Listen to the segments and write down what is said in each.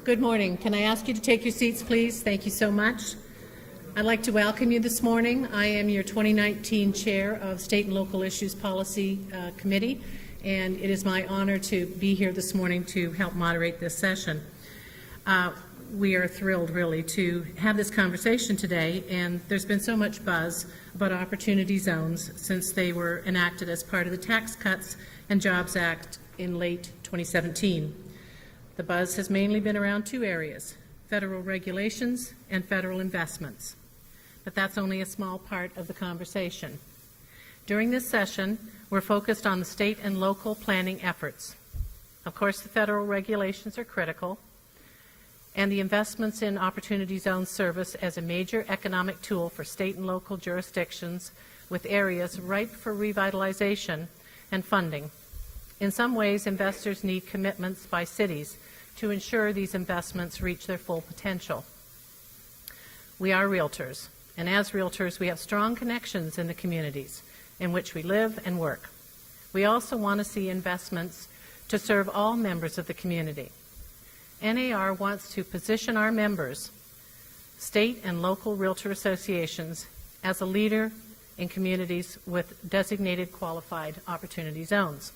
Good morning. Can I ask you to take your seats, please? Thank you so much. I'd like to welcome you this morning. I am your 2019 Chair of State and Local Issues Policy Committee, and it is my honor to be here this morning to help moderate this session. We are thrilled, really, to have this conversation today, and there's been so much buzz about opportunity zones since they were enacted as part of the Tax Cuts and Jobs Act in late 2017. The buzz has mainly been around two areas: federal regulations and federal investments. But that's only a small part of the conversation. During this session, we're focused on the state and local planning efforts. Of course, the federal regulations are critical, and the investments in Opportunity Zones service as a major economic tool for state and local jurisdictions with areas ripe for revitalization and funding. In some ways, investors need commitments by cities to ensure these investments reach their full potential. We are realtors, and as realtors, we have strong connections in the communities in which we live and work. We also want to see investments to serve all members of the community. NAR wants to position our members, state and local realtor associations, as a leader in communities with designated qualified opportunity zones.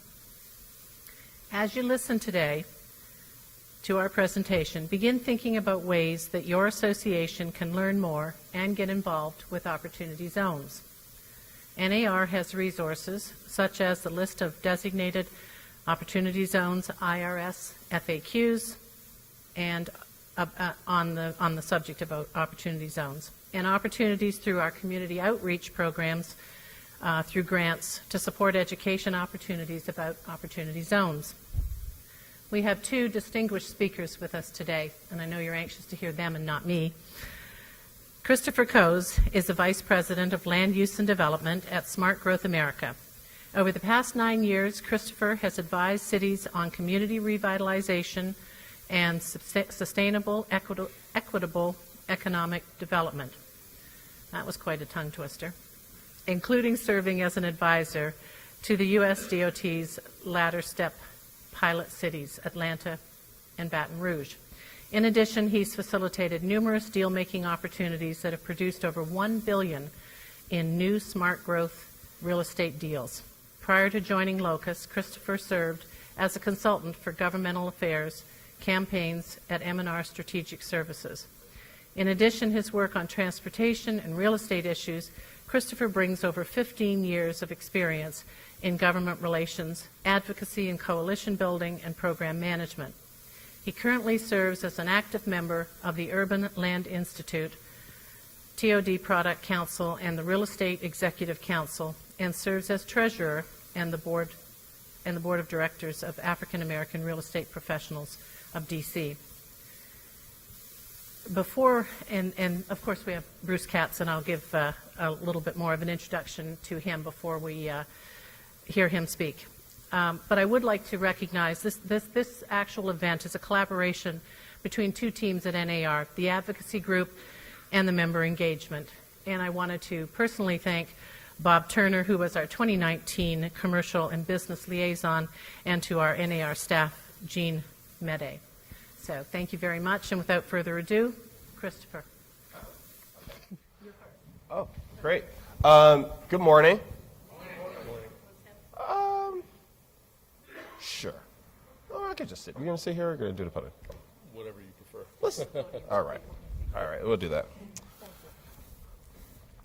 As you listen today to our presentation, begin thinking about ways that your association can learn more and get involved with opportunity zones. NAR has resources such as the list of designated opportunity zones, IRS FAQs, and on the subject of opportunity zones, and opportunities through our community outreach programs through grants to support education opportunities about opportunity zones. We have two distinguished speakers with us today, and I know you're anxious to hear them and not me. Christopher Coes is the Vice President of Land Use and Development at Smart Growth America. Over the past 9 years, Christopher has advised cities on community revitalization and sustainable, equitable economic development. That was quite a tongue twister, including serving as an advisor to the U.S. DOT's ladder step pilot cities, Atlanta and Baton Rouge. In addition, he's facilitated numerous deal-making opportunities that have produced over $1 billion in new smart growth real estate deals. Prior to joining Locus, Christopher served as a consultant for governmental affairs campaigns at M&R Strategic Services. In addition, his work on transportation and real estate issues, Christopher brings over 15 years of experience in government relations, advocacy and coalition building, and program management. He currently serves as an active member of the Urban Land Institute, TOD Product Council, and the Real Estate Executive Council, and serves as treasurer and the board of directors of African American Real Estate Professionals of DC. And of course we have Bruce Katz, and I'll give a little bit more of an introduction to him before we hear him speak. But I would like to recognize this actual event is a collaboration between two teams at NAR, the advocacy group and the member engagement. And I wanted to personally thank Bob Turner, who was our 2019 commercial and business liaison, and to our NAR staff, Jean Mede. So thank you very much, and without further ado, Christopher. Oh, great. Good morning. Sure. Oh, I could just sit. You're going to sit here or going to do the podium? Whatever you prefer. Listen. All right, we'll do that.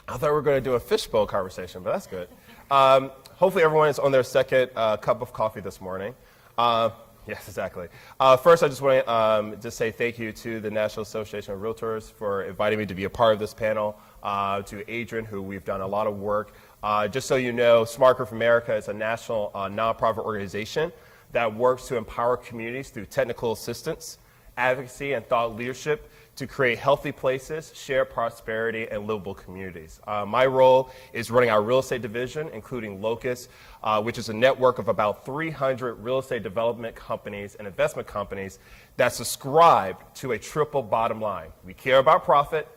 I thought we were going to do a fishbowl conversation, but that's good. Hopefully everyone is on their second cup of coffee this morning. Yes, exactly. First, I just want to just say thank you to the National Association of Realtors for inviting me to be a part of this panel, to Adrian, who we've done a lot of work. Just so you know, Smart Growth America is a national nonprofit organization that works to empower communities through technical assistance, advocacy, and thought leadership to create healthy places, share prosperity, and livable communities. My role is running our real estate division, including Locus, which is a network of about 300 real estate development companies and investment companies that subscribe to a triple bottom line. We care about profit,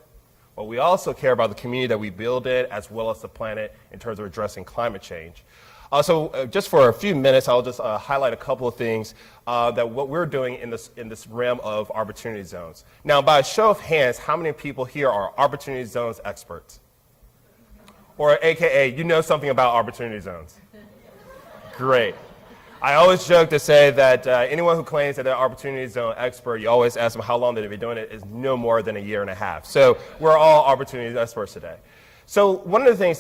but we also care about the community that we build in, as well as the planet in terms of addressing climate change. Just for a few minutes, I'll just highlight a couple of things that what we're doing in this realm of opportunity zones. Now, by a show of hands, how many people here are opportunity zones experts? Or AKA, you know something about opportunity zones? Great. I always joke to say that anyone who claims that they're an opportunity zone expert, you always ask them how long they've been doing it, is no more than a year and a half. So we're all opportunity experts today. So one of the things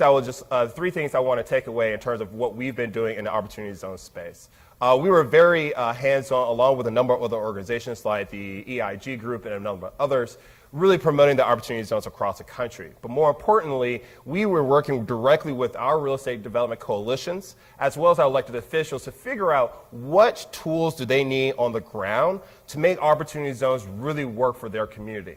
three things I want to take away in terms of what we've been doing in the opportunity zone space. We were very hands-on, along with a number of other organizations like the EIG group and a number of others, really promoting the opportunity zones across the country. But more importantly, we were working directly with our real estate development coalitions, as well as our elected officials, to figure out what tools do they need on the ground to make opportunity zones really work for their community.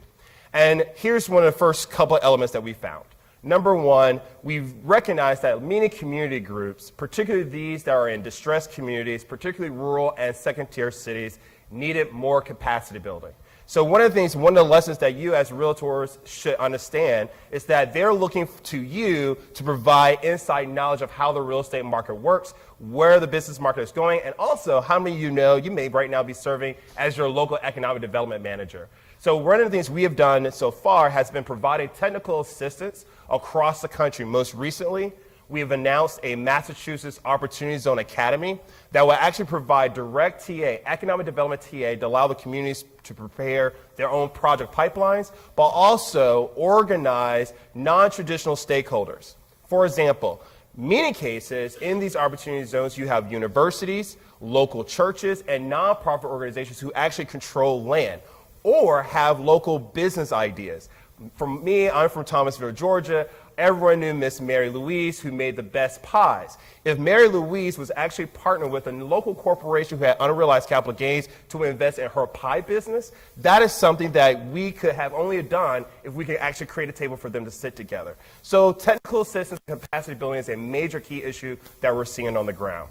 And here's one of the first couple of elements that we found. Number one, we've recognized that many community groups, particularly these that are in distressed communities, particularly rural and second-tier cities, needed more capacity building. So one of the lessons that you as realtors should understand is that they're looking to you to provide insight knowledge of how the real estate market works, where the business market is going, and also how many of you know you may right now be serving as your local economic development manager. So one of the things we have done so far has been providing technical assistance across the country. Most recently, we have announced a Massachusetts Opportunity Zone Academy that will actually provide direct TA, economic development TA, to allow the communities to prepare their own project pipelines, but also organize non-traditional stakeholders. For example, many cases in these opportunity zones, you have universities, local churches, and nonprofit organizations who actually control land or have local business ideas. For me, I'm from Thomasville, Georgia. Everyone knew Miss Mary Louise, who made the best pies. If Mary Louise was actually partnered with a local corporation who had unrealized capital gains to invest in her pie business, that is something that we could have only done if we could actually create a table for them to sit together. So technical assistance and capacity building is a major key issue that we're seeing on the ground.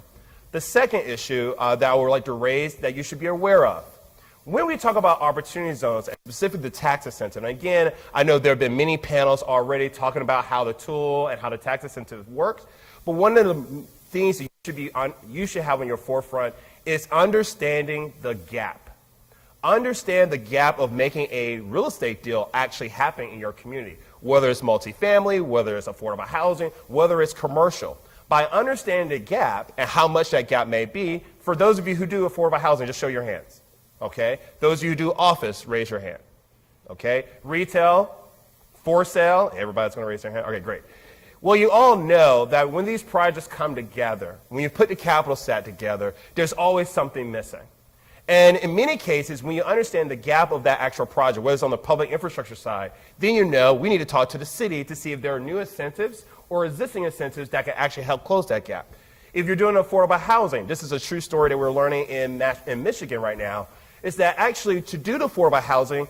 The second issue that I would like to raise that you should be aware of. When we talk about opportunity zones, and specifically the tax incentive, and again, I know there have been many panels already talking about how the tool and how the tax incentive works, but one of the things that you should have on your forefront is understanding the gap. Understand the gap of making a real estate deal actually happen in your community, whether it's multifamily, whether it's affordable housing, whether it's commercial. By understanding the gap and how much that gap may be, for those of you who do affordable housing, just show your hands. Okay, those of you who do office, raise your hand. Okay, retail, for sale, everybody's going to raise their hand. Okay, great. Well, you all know that when these projects come together, when you put the capital stack together, there's always something missing. And in many cases, when you understand the gap of that actual project, whether it's on the public infrastructure side, then you know we need to talk to the city to see if there are new incentives or existing incentives that can actually help close that gap. If you're doing affordable housing, this is a true story that we're learning in Michigan right now, is that actually to do the affordable housing,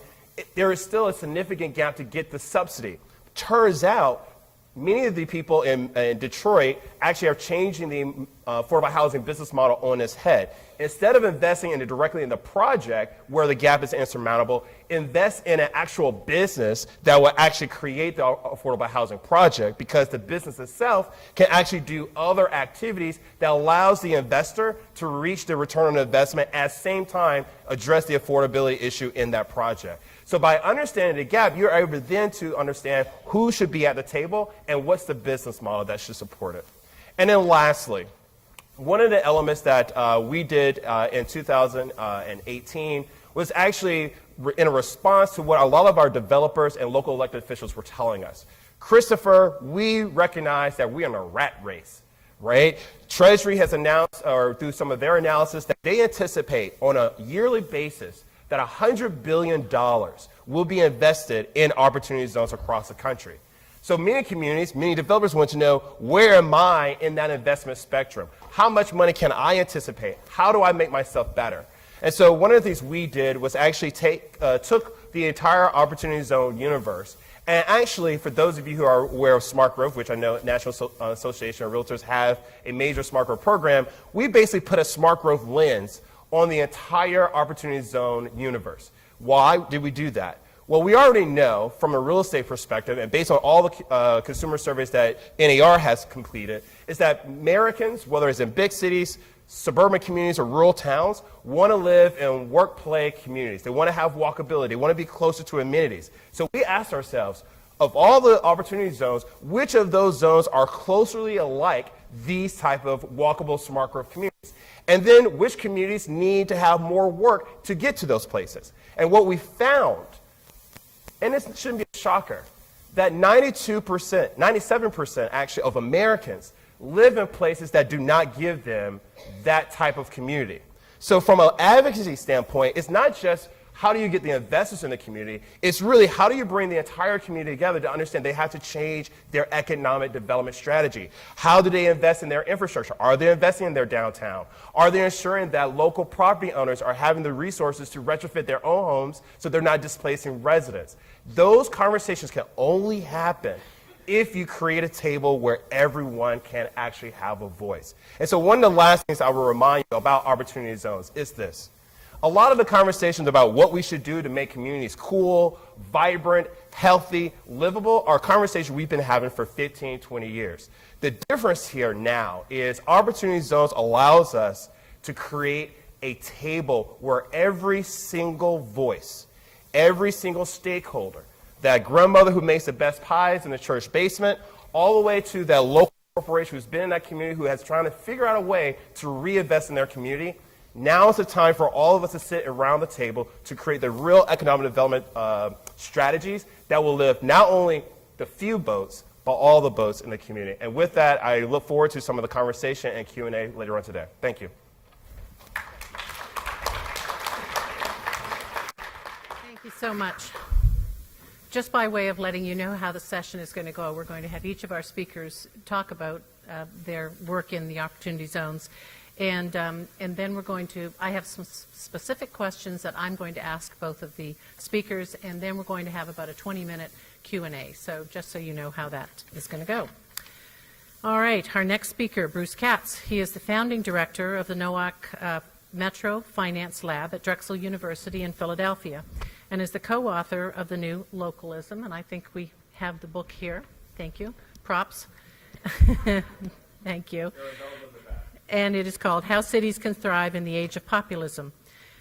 there is still a significant gap to get the subsidy. Turns out, many of the people in Detroit actually are changing the affordable housing business model on its head. Instead of investing directly in the project where the gap is insurmountable, invest in an actual business that will actually create the affordable housing project, because the business itself can actually do other activities that allows the investor to reach the return on investment at the same time address the affordability issue in that project. So by understanding the gap, you're able then to understand who should be at the table and what's the business model that should support it. And then lastly, one of the elements that we did in 2018 was actually in a response to what a lot of our developers and local elected officials were telling us. Christopher, we recognize that we're in a rat race, right? Treasury has announced, or through some of their analysis, that they anticipate on a yearly basis that $100 billion will be invested in opportunity zones across the country. So many communities, many developers want to know, where am I in that investment spectrum? How much money can I anticipate? How do I make myself better? And so one of the things we did was actually took the entire opportunity zone universe. And actually, for those of you who are aware of smart growth, which I know National Association of Realtors have a major smart growth program, we basically put a smart growth lens on the entire opportunity zone universe. Why did we do that? Well, we already know from a real estate perspective, and based on all the consumer surveys that NAR has completed, is that Americans, whether it's in big cities, suburban communities, or rural towns, want to live in work-play communities. They want to have walkability. They want to be closer to amenities. So we asked ourselves, of all the opportunity zones, which of those zones are closely alike these type of walkable smart growth communities? And then which communities need to have more work to get to those places? And what we found, and this shouldn't be a shocker, that 92%, 97% actually of Americans live in places that do not give them that type of community. So from an advocacy standpoint, it's not just how do you get the investors in the community, it's really how do you bring the entire community together to understand they have to change their economic development strategy. How do they invest in their infrastructure? Are they investing in their downtown? Are they ensuring that local property owners are having the resources to retrofit their own homes so they're not displacing residents? Those conversations can only happen if you create a table where everyone can actually have a voice. And so one of the last things I will remind you about opportunity zones is this. A lot of the conversations about what we should do to make communities cool, vibrant, healthy, livable are conversations we've been having for 15, 20 years. The difference here now is opportunity zones allows us to create a table where every single voice, every single stakeholder, that grandmother who makes the best pies in the church basement, all the way to that local corporation who's been in that community who has trying to figure out a way to reinvest in their community. Now is the time for all of us to sit around the table to create the real economic development strategies that will lift not only the few boats, but all the boats in the community. And with that, I look forward to some of the conversation and Q&A later on today. Thank you. Thank you so much. Just by way of letting you know how the session is going to go, we're going to have each of our speakers talk about their work in the opportunity zones. And then we're going to, I have some specific questions that I'm going to ask both of the speakers, and then we're going to have about a 20-minute Q&A. So just so you know how that is going to go. All right, our next speaker, Bruce Katz. He is the founding director of the NOAC Metro Finance Lab at Drexel University in Philadelphia, and is the co-author of the new Localism. And I think we have the book here. Thank you. Props. Thank you. And it is called How Cities Can Thrive in the Age of Populism.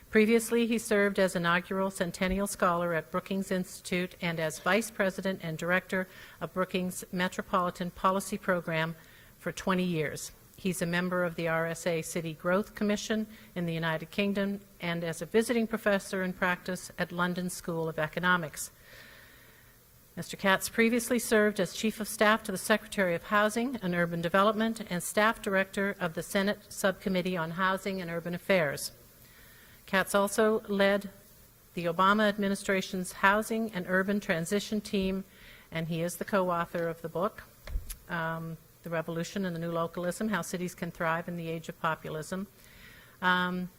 Previously, he served as inaugural Centennial Scholar at Brookings Institute and as Vice President and Director of Brookings Metropolitan Policy Program for 20 years. He's a member of the RSA City Growth Commission in the United Kingdom and as a visiting professor in practice at London School of Economics. Mr. Katz previously served as Chief of Staff to the Secretary of Housing and Urban Development and Staff Director of the Senate Subcommittee on Housing and Urban Affairs. Katz also led the Obama administration's Housing and Urban Transition Team, and he is the co-author of the book, The Revolution and the New Localism, How Cities Can Thrive in the Age of Populism. And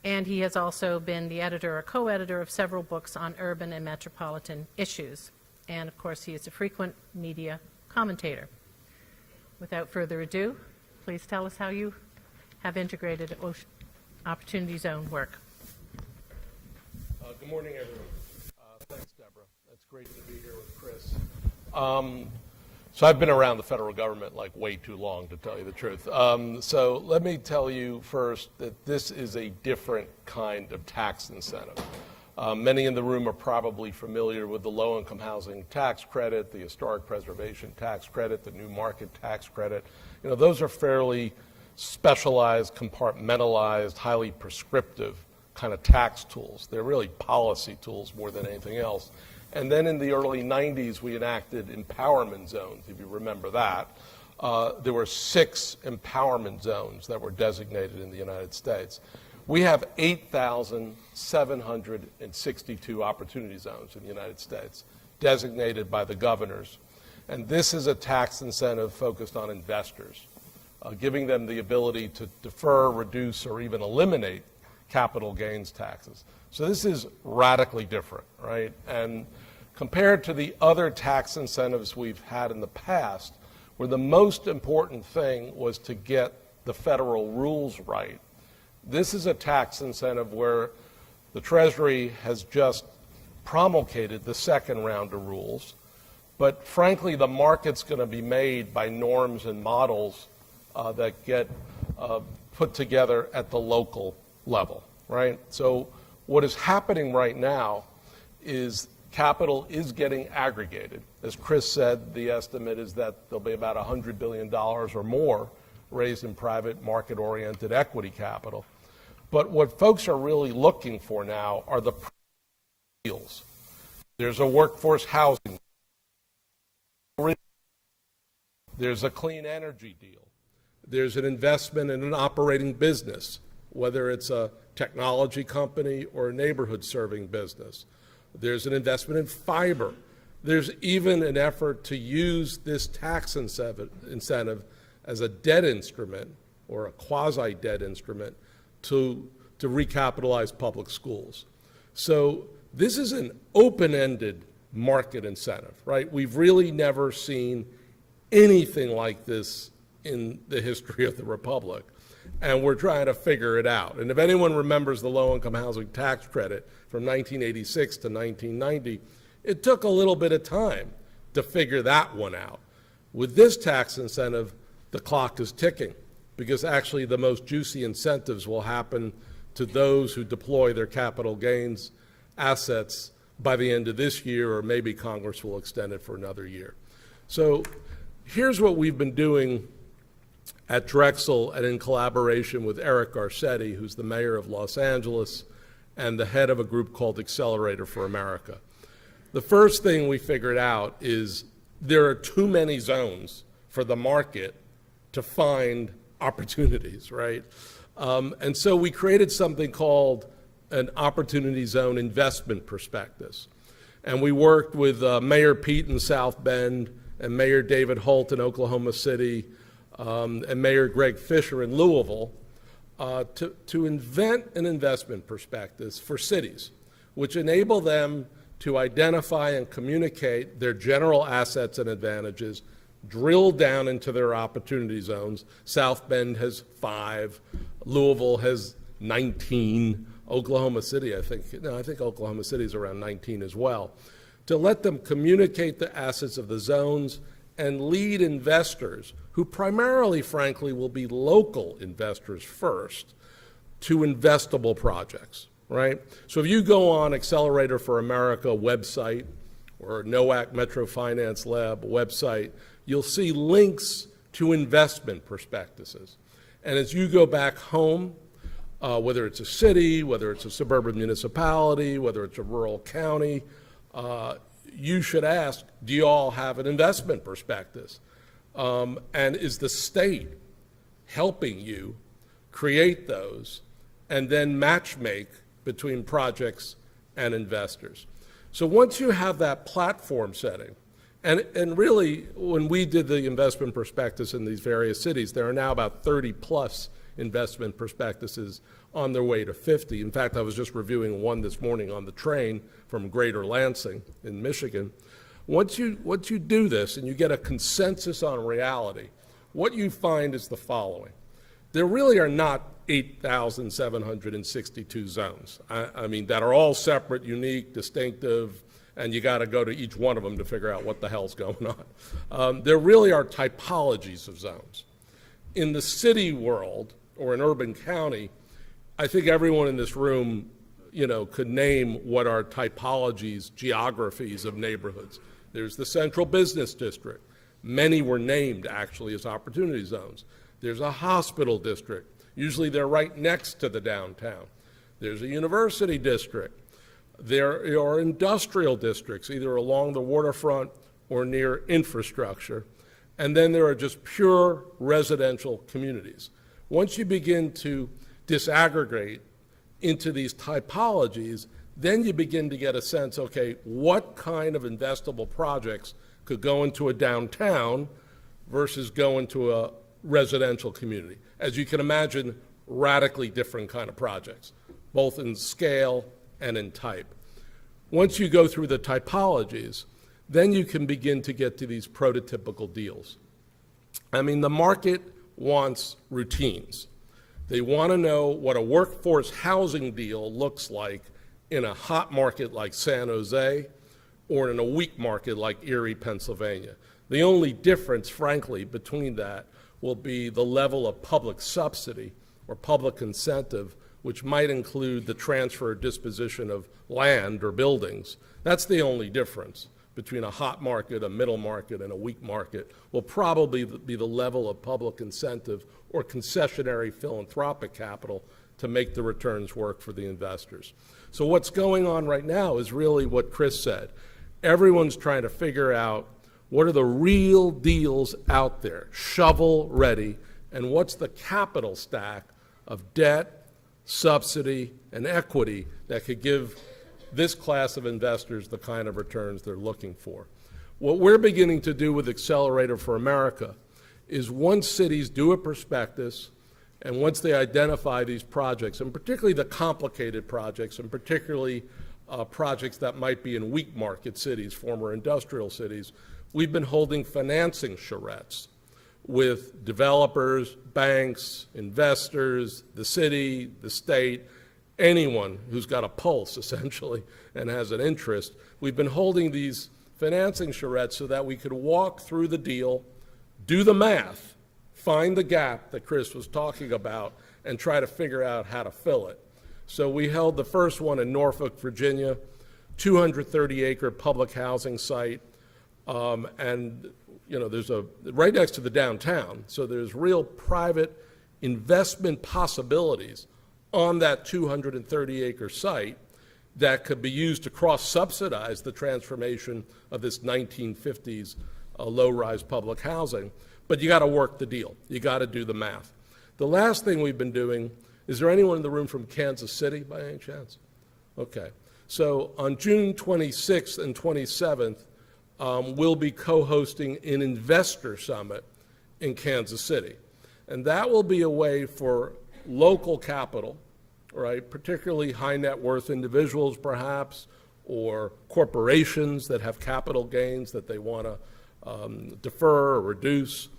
he has also been the editor or co-editor of several books on urban and metropolitan issues. And, of course, he is a frequent media commentator. Without further ado, please tell us how you have integrated Opportunity Zone work. Good morning, everyone. Thanks, Deborah. It's great to be here with Chris. So I've been around the federal government like way too long, to tell you the truth. So let me tell you first that this is a different kind of tax incentive. Many in the room are probably familiar with the low-income housing tax credit, the historic preservation tax credit, the new market tax credit. You know, those are fairly specialized, compartmentalized, highly prescriptive kind of tax tools. They're really policy tools more than anything else. And then in the early 90s, we enacted empowerment zones, if you remember that. There were 6 empowerment zones that were designated in the United States. We have 8,762 opportunity zones in the United States, designated by the governors. And this is a tax incentive focused on investors, giving them the ability to defer, reduce, or even eliminate capital gains taxes. So this is radically different, right? And compared to the other tax incentives we've had in the past, where the most important thing was to get the federal rules right, this is a tax incentive where the Treasury has just promulgated the second round of rules. But frankly, the market's going to be made by norms and models that get put together at the local level, right? So what is happening right now is capital is getting aggregated. As Chris said, the estimate is that there'll be about $100 billion or more raised in private market-oriented equity capital. But what folks are really looking for now are the deals. There's a workforce housing. There's a clean energy deal. There's an investment in an operating business, whether it's a technology company or a neighborhood-serving business. There's an investment in fiber. There's even an effort to use this tax incentive as a debt instrument or a quasi-debt instrument to recapitalize public schools. So this is an open-ended market incentive, right? We've really never seen anything like this in the history of the Republic, and we're trying to figure it out. And if anyone remembers the low-income housing tax credit from 1986 to 1990, it took a little bit of time to figure that one out. With this tax incentive, the clock is ticking, because actually the most juicy incentives will happen to those who deploy their capital gains assets by the end of this year, or maybe Congress will extend it for another year. So here's what we've been doing at Drexel and in collaboration with Eric Garcetti, who's the mayor of Los Angeles and the head of a group called Accelerator for America. The first thing we figured out is there are too many zones for the market to find opportunities, right? And so we created something called an Opportunity Zone Investment Prospectus. And we worked with Mayor Pete in South Bend and Mayor David Holt in Oklahoma City and Mayor Greg Fisher in Louisville to invent an investment prospectus for cities, which enable them to identify and communicate their general assets and advantages, drill down into their opportunity zones. South Bend has 5, Louisville has 19, Oklahoma City, I think Oklahoma City is around 19 as well, to let them communicate the assets of the zones and lead investors, who primarily, frankly, will be local investors first, to investable projects, right? So if you go on Accelerator for America website or NOAC Metro Finance Lab website, you'll see links to investment prospectuses. And as you go back home, whether it's a city, whether it's a suburban municipality, whether it's a rural county, you should ask, do you all have an investment prospectus? And is the state helping you create those and then matchmake between projects and investors? So once you have that platform setting, and really when we did the investment prospectus in these various cities, there are now about 30 plus investment prospectuses on their way to 50. In fact, I was just reviewing one this morning on the train from Greater Lansing in Michigan. Once you do this and you get a consensus on reality, what you find is the following. There really are not 8,762 zones. I mean, that are all separate, unique, distinctive, and you got to go to each one of them to figure out what the hell's going on. There really are typologies of zones. In the city world, or an urban county, I think everyone in this room, could name what are typologies, geographies of neighborhoods. There's the central business district. Many were named actually as opportunity zones. There's a hospital district. Usually they're right next to the downtown. There's a university district. There are industrial districts, either along the waterfront or near infrastructure. And then there are just pure residential communities. Once you begin to disaggregate into these typologies, then you begin to get a sense, okay, what kind of investable projects could go into a downtown versus go into a residential community? As you can imagine, radically different kind of projects, both in scale and in type. Once you go through the typologies, then you can begin to get to these prototypical deals. I mean, the market wants routines. They want to know what a workforce housing deal looks like in a hot market like San Jose or in a weak market like Erie, Pennsylvania. The only difference, frankly, between that will be the level of public subsidy or public incentive, which might include the transfer or disposition of land or buildings. That's the only difference between a hot market, a middle market, and a weak market, will probably be the level of public incentive or concessionary philanthropic capital to make the returns work for the investors. So what's going on right now is really what Chris said. Everyone's trying to figure out what are the real deals out there, shovel ready, and what's the capital stack of debt, subsidy, and equity that could give this class of investors the kind of returns they're looking for. What we're beginning to do with Accelerator for America is once cities do a prospectus, and once they identify these projects, and particularly the complicated projects, and particularly projects that might be in weak market cities, former industrial cities, we've been holding financing charrettes with developers, banks, investors, the city, the state, anyone who's got a pulse, essentially, and has an interest. We've been holding these financing charrettes so that we could walk through the deal, do the math, find the gap that Chris was talking about, and try to figure out how to fill it. So we held the first one in Norfolk, Virginia, 230-acre public housing site, and you know, there's right next to the downtown, so there's real private investment possibilities on that 230-acre site that could be used to cross-subsidize the transformation of this 1950s low-rise public housing. But you got to work the deal. You got to do the math. The last thing we've been doing, is there anyone in the room from Kansas City by any chance? Okay. So on June 26th and 27th, we'll be co-hosting an investor summit in Kansas City. And that will be a way for local capital, right, particularly high net worth individuals perhaps, or corporations that have capital gains that they want to defer or reduce.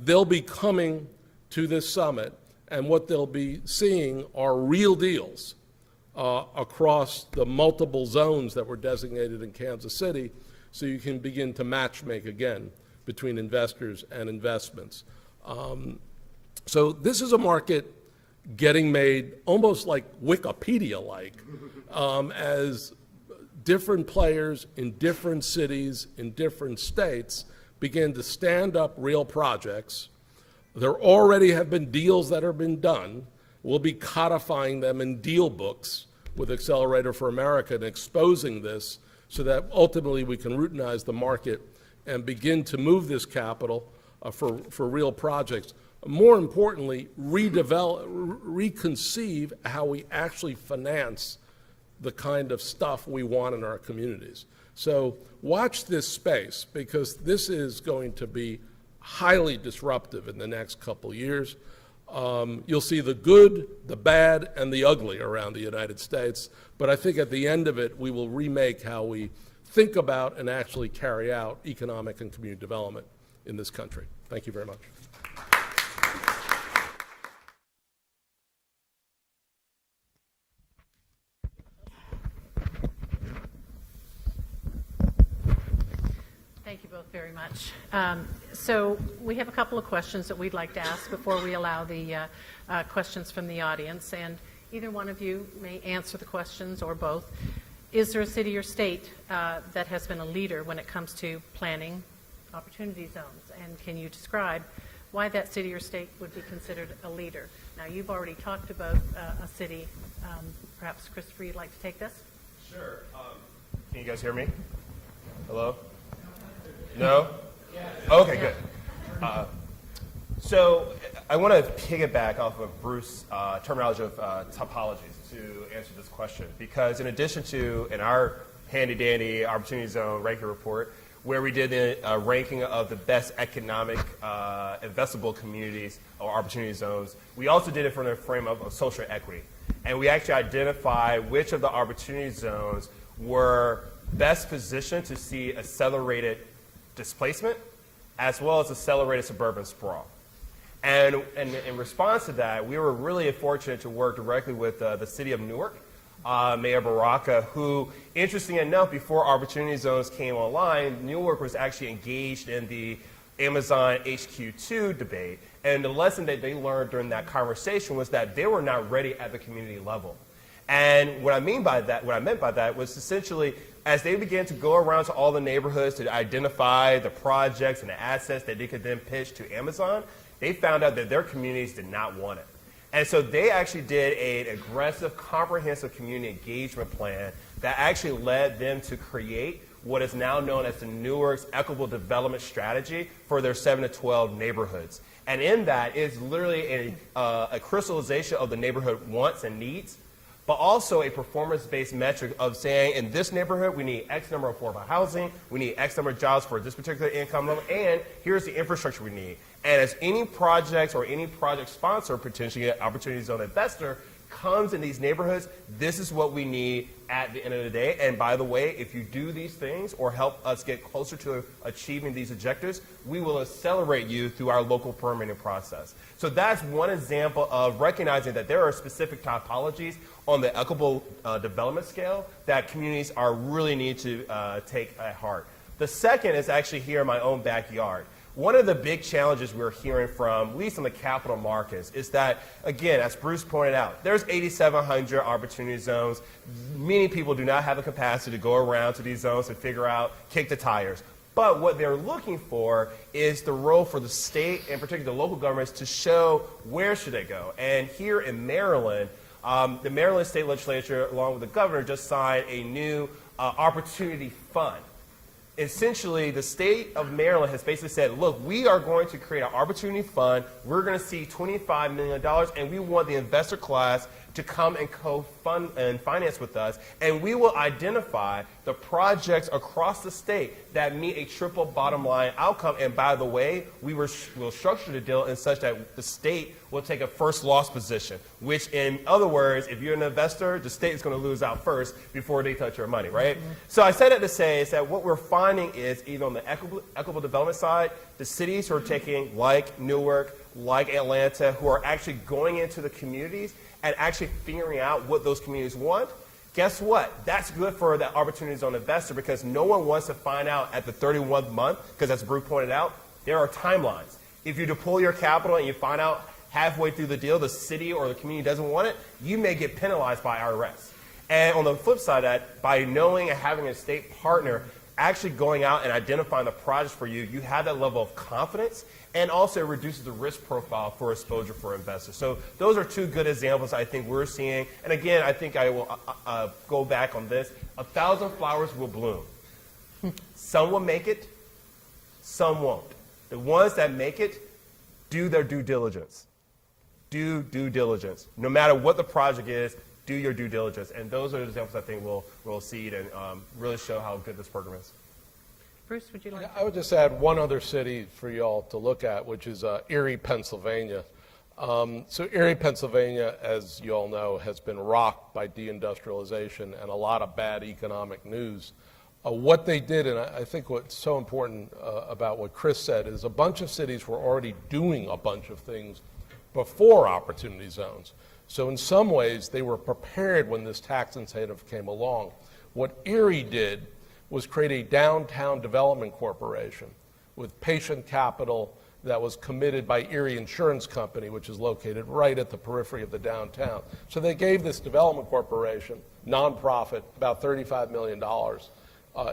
They'll be coming to this summit, and what they'll be seeing are real deals across the multiple zones that were designated in Kansas City, so you can begin to matchmake again between investors and investments. So this is a market getting made almost like Wikipedia-like, as different players in different cities, in different states, begin to stand up real projects. There already have been deals that have been done. We'll be codifying them in deal books with Accelerator for America and exposing this so that ultimately we can routinize the market and begin to move this capital for real projects. More importantly, reconceive how we actually finance the kind of stuff we want in our communities. So watch this space, because this is going to be highly disruptive in the next couple years. You'll see the good, the bad, and the ugly around the United States, but I think at the end of it, we will remake how we think about and actually carry out economic and community development in this country. Thank you very much. Thank you both very much. So we have a couple of questions that we'd like to ask before we allow the questions from the audience, and either one of you may answer the questions or both. Is there a city or state that has been a leader when it comes to planning opportunity zones, and can you describe why that city or state would be considered a leader? Now, you've already talked about a city. Perhaps, Christopher, you'd like to take this? Sure. Can you guys hear me? Hello? No? Okay, good. So I want to piggyback off of Bruce's terminology of topologies to answer this question, because in addition to, in our handy-dandy Opportunity Zone ranking report, where we did a ranking of the best economic investable communities or opportunity zones, we also did it from the frame of social equity. And we actually identified which of the opportunity zones were best positioned to see accelerated displacement, as well as accelerated suburban sprawl. And in response to that, we were really fortunate to work directly with the city of Newark Mayor Baraka, who, interesting enough, before Opportunity Zones came online, Newark was actually engaged in the Amazon HQ2 debate. And the lesson that they learned during that conversation was that they were not ready at the community level. And what I meant by that was essentially, as they began to go around to all the neighborhoods to identify the projects and the assets that they could then pitch to Amazon, they found out that their communities did not want it. And so they actually did an aggressive, comprehensive community engagement plan that actually led them to create what is now known as the Newark's Equitable Development Strategy for their 7 to 12 neighborhoods. And in that is literally a crystallization of the neighborhood wants and needs, but also a performance-based metric of saying, in this neighborhood, we need X number of affordable housing, we need X number of jobs for this particular income level, and here's the infrastructure we need. And as any projects or any project sponsor, potentially an Opportunity Zone investor, comes in these neighborhoods, this is what we need at the end of the day. And by the way, if you do these things or help us get closer to achieving these objectives, we will accelerate you through our local permitting process. So that's one example of recognizing that there are specific typologies on the equitable development scale that communities are really need to take at heart. The second is actually here in my own backyard. One of the big challenges we're hearing from, at least in the capital markets, is that, again, as Bruce pointed out, there's 8,700 opportunity zones. Many people do not have the capacity to go around to these zones and figure out, kick the tires. But what they're looking for is the role for the state, and particularly the local governments, to show where should they go. And here in Maryland, the Maryland State Legislature, along with the governor, just signed a new opportunity fund. Essentially, the state of Maryland has basically said, look, we are going to create an opportunity fund. We're going to see $25 million, and we want the investor class to come and co-fund and finance with us, and we will identify the projects across the state that meet a triple bottom line outcome. And by the way, will structure the deal in such that the state will take a first loss position, which in other words, if you're an investor, the state is going to lose out first before they touch your money, right? Mm-hmm. So I say that to say is that what we're finding is either on the equitable development side, the cities who are taking, like Newark, like Atlanta, who are actually going into the communities and actually figuring out what those communities want. Guess what? That's good for the Opportunity Zone investor, because no one wants to find out at the 31st month, because as Bruce pointed out, there are timelines. If you deploy your capital and you find out halfway through the deal the city or the community doesn't want it, you may get penalized by IRS. And on the flip side of that, by knowing and having a state partner actually going out and identifying the projects for you, you have that level of confidence, and also it reduces the risk profile for exposure for investors. So those are two good examples I think we're seeing. And again, I think I will go back on this. 1,000 flowers will bloom. Some will make it, some won't. The ones that make it, do their due diligence. Do due diligence. No matter what the project is, do your due diligence. And those are the examples I think we'll see and really show how good this program is. Bruce, would you like to? I would just add one other city for you all to look at, which is Erie, Pennsylvania. So Erie, Pennsylvania, as you all know, has been rocked by deindustrialization and a lot of bad economic news. What they did, and I think what's so important about what Chris said, is a bunch of cities were already doing a bunch of things before opportunity zones. So in some ways, they were prepared when this tax incentive came along. What Erie did was create a downtown development corporation with patient capital that was committed by Erie Insurance Company, which is located right at the periphery of the downtown. So they gave this development corporation, nonprofit, about $35 million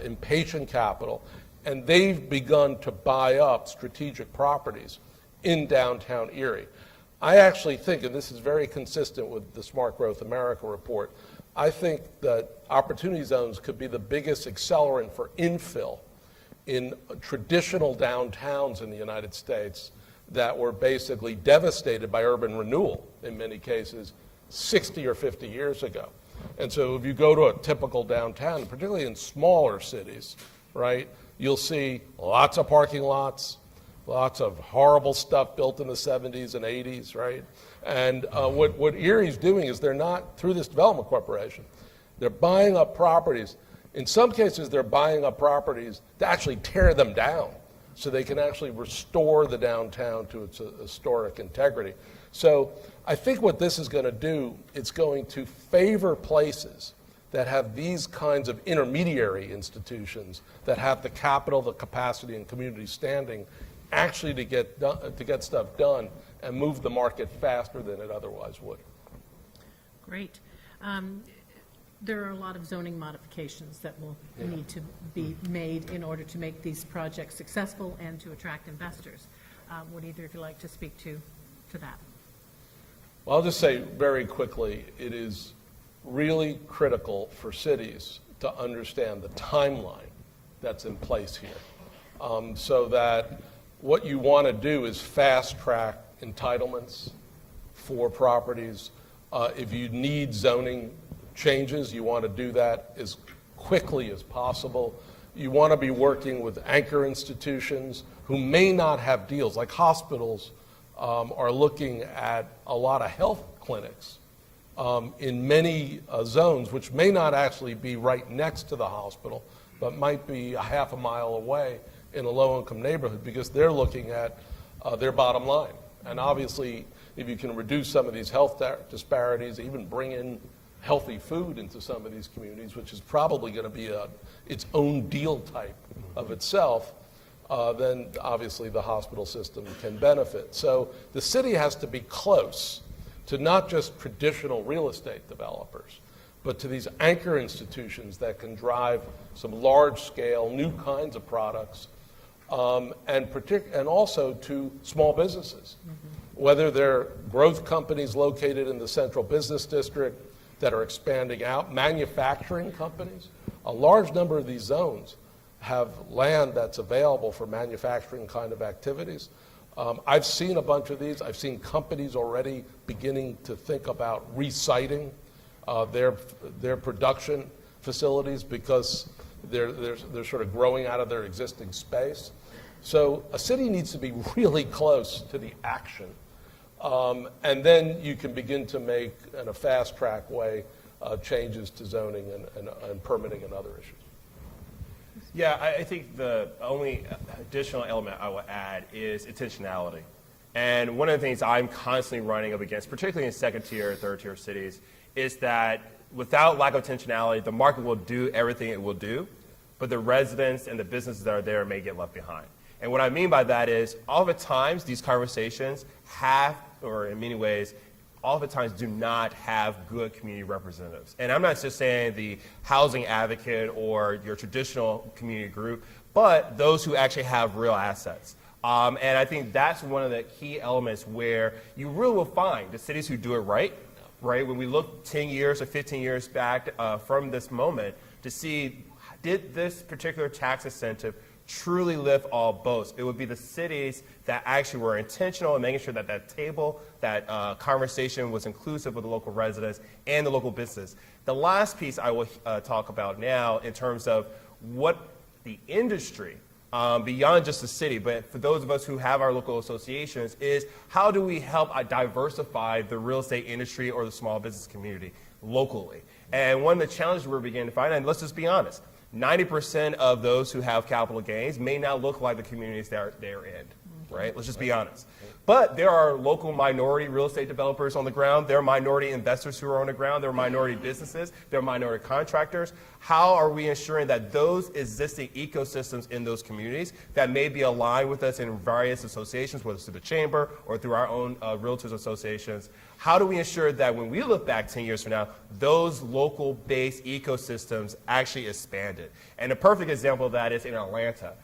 in patient capital, and they've begun to buy up strategic properties in downtown Erie. I actually think, and this is very consistent with the Smart Growth America report, I think that opportunity zones could be the biggest accelerant for infill in traditional downtowns in the United States that were basically devastated by urban renewal in many cases 60 or 50 years ago. And so if you go to a typical downtown, particularly in smaller cities, right, you'll see lots of parking lots, lots of horrible stuff built in the 70s and 80s, right? And what Erie's doing is they're not, through this development corporation, they're buying up properties. In some cases, they're buying up properties to actually tear them down so they can actually restore the downtown to its historic integrity. So I think what this is going to do, it's going to favor places that have these kinds of intermediary institutions that have the capital, the capacity, and community standing actually to get stuff done and move the market faster than it otherwise would. Great. There are a lot of zoning modifications that will need to be made in order to make these projects successful and to attract investors. Would either of you like to speak to that? Well, I'll just say very quickly, it is really critical for cities to understand the timeline that's in place here. So that what you want to do is fast track entitlements for properties. If you need zoning changes, you want to do that as quickly as possible. You want to be working with anchor institutions who may not have deals, like hospitals are looking at a lot of health clinics in many zones, which may not actually be right next to the hospital, but might be a half a mile away in a low-income neighborhood because they're looking at their bottom line. And obviously, if you can reduce some of these health disparities, even bring in healthy food into some of these communities, which is probably going to be its own deal type of itself, then obviously the hospital system can benefit. So the city has to be close to not just traditional real estate developers, but to these anchor institutions that can drive some large-scale new kinds of products, and also to small businesses, whether they're growth companies located in the central business district that are expanding out, manufacturing companies. A large number of these zones have land that's available for manufacturing kind of activities. I've seen a bunch of these. I've seen companies already beginning to think about resiting their production facilities because they're sort of growing out of their existing space. So a city needs to be really close to the action. And then you can begin to make, in a fast-track way, changes to zoning and permitting and other issues. Yeah, I think the only additional element I will add is intentionality. And one of the things I'm constantly running up against, particularly in second-tier, third-tier cities, is that without lack of intentionality, the market will do everything it will do, but the residents and the businesses that are there may get left behind. And what I mean by that is, oftentimes these conversations have, or in many ways, oftentimes do not have good community representatives. And I'm not just saying the housing advocate or your traditional community group, but those who actually have real assets. And I think that's one of the key elements where you really will find the cities who do it right, when we look 10 years or 15 years back from this moment to see, did this particular tax incentive truly lift all boats? It would be the cities that actually were intentional in making sure that that table, that conversation was inclusive of the local residents and the local business. The last piece I will talk about now in terms of what the industry, beyond just the city, but for those of us who have our local associations, is how do we help diversify the real estate industry or the small business community locally? And one of the challenges we're beginning to find, and let's just be honest, 90% of those who have capital gains may not look like the communities they're in, right? Let's just be honest. But there are local minority real estate developers on the ground. There are minority investors who are on the ground. There are minority businesses. There are minority contractors. How are we ensuring that those existing ecosystems in those communities that may be aligned with us in various associations, whether it's through the chamber or through our own realtors associations, how do we ensure that when we look back 10 years from now, those local-based ecosystems actually expanded? And a perfect example of that is in Atlanta.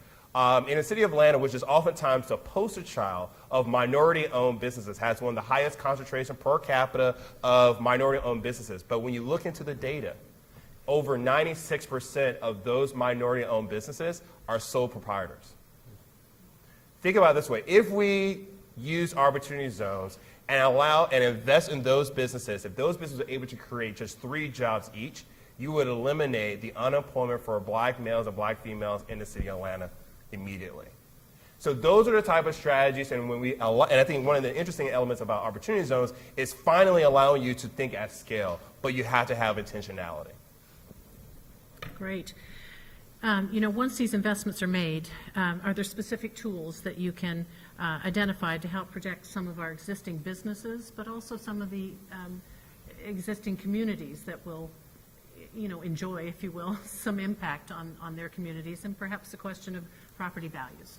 In the city of Atlanta, which is oftentimes the poster child of minority-owned businesses, has one of the highest concentration per capita of minority-owned businesses. But when you look into the data, over 96% of those minority-owned businesses are sole proprietors. Think about it this way. If we use opportunity zones and allow and invest in those businesses, if those businesses are able to create just 3 jobs each, you would eliminate the unemployment for black males and black females in the city of Atlanta immediately. So those are the type of strategies, and and I think one of the interesting elements about opportunity zones is finally allowing you to think at scale, but you have to have intentionality. Great. Once these investments are made, are there specific tools that you can identified to help protect some of our existing businesses, but also some of the existing communities that will, enjoy, if you will, some impact on their communities, and perhaps the question of property values.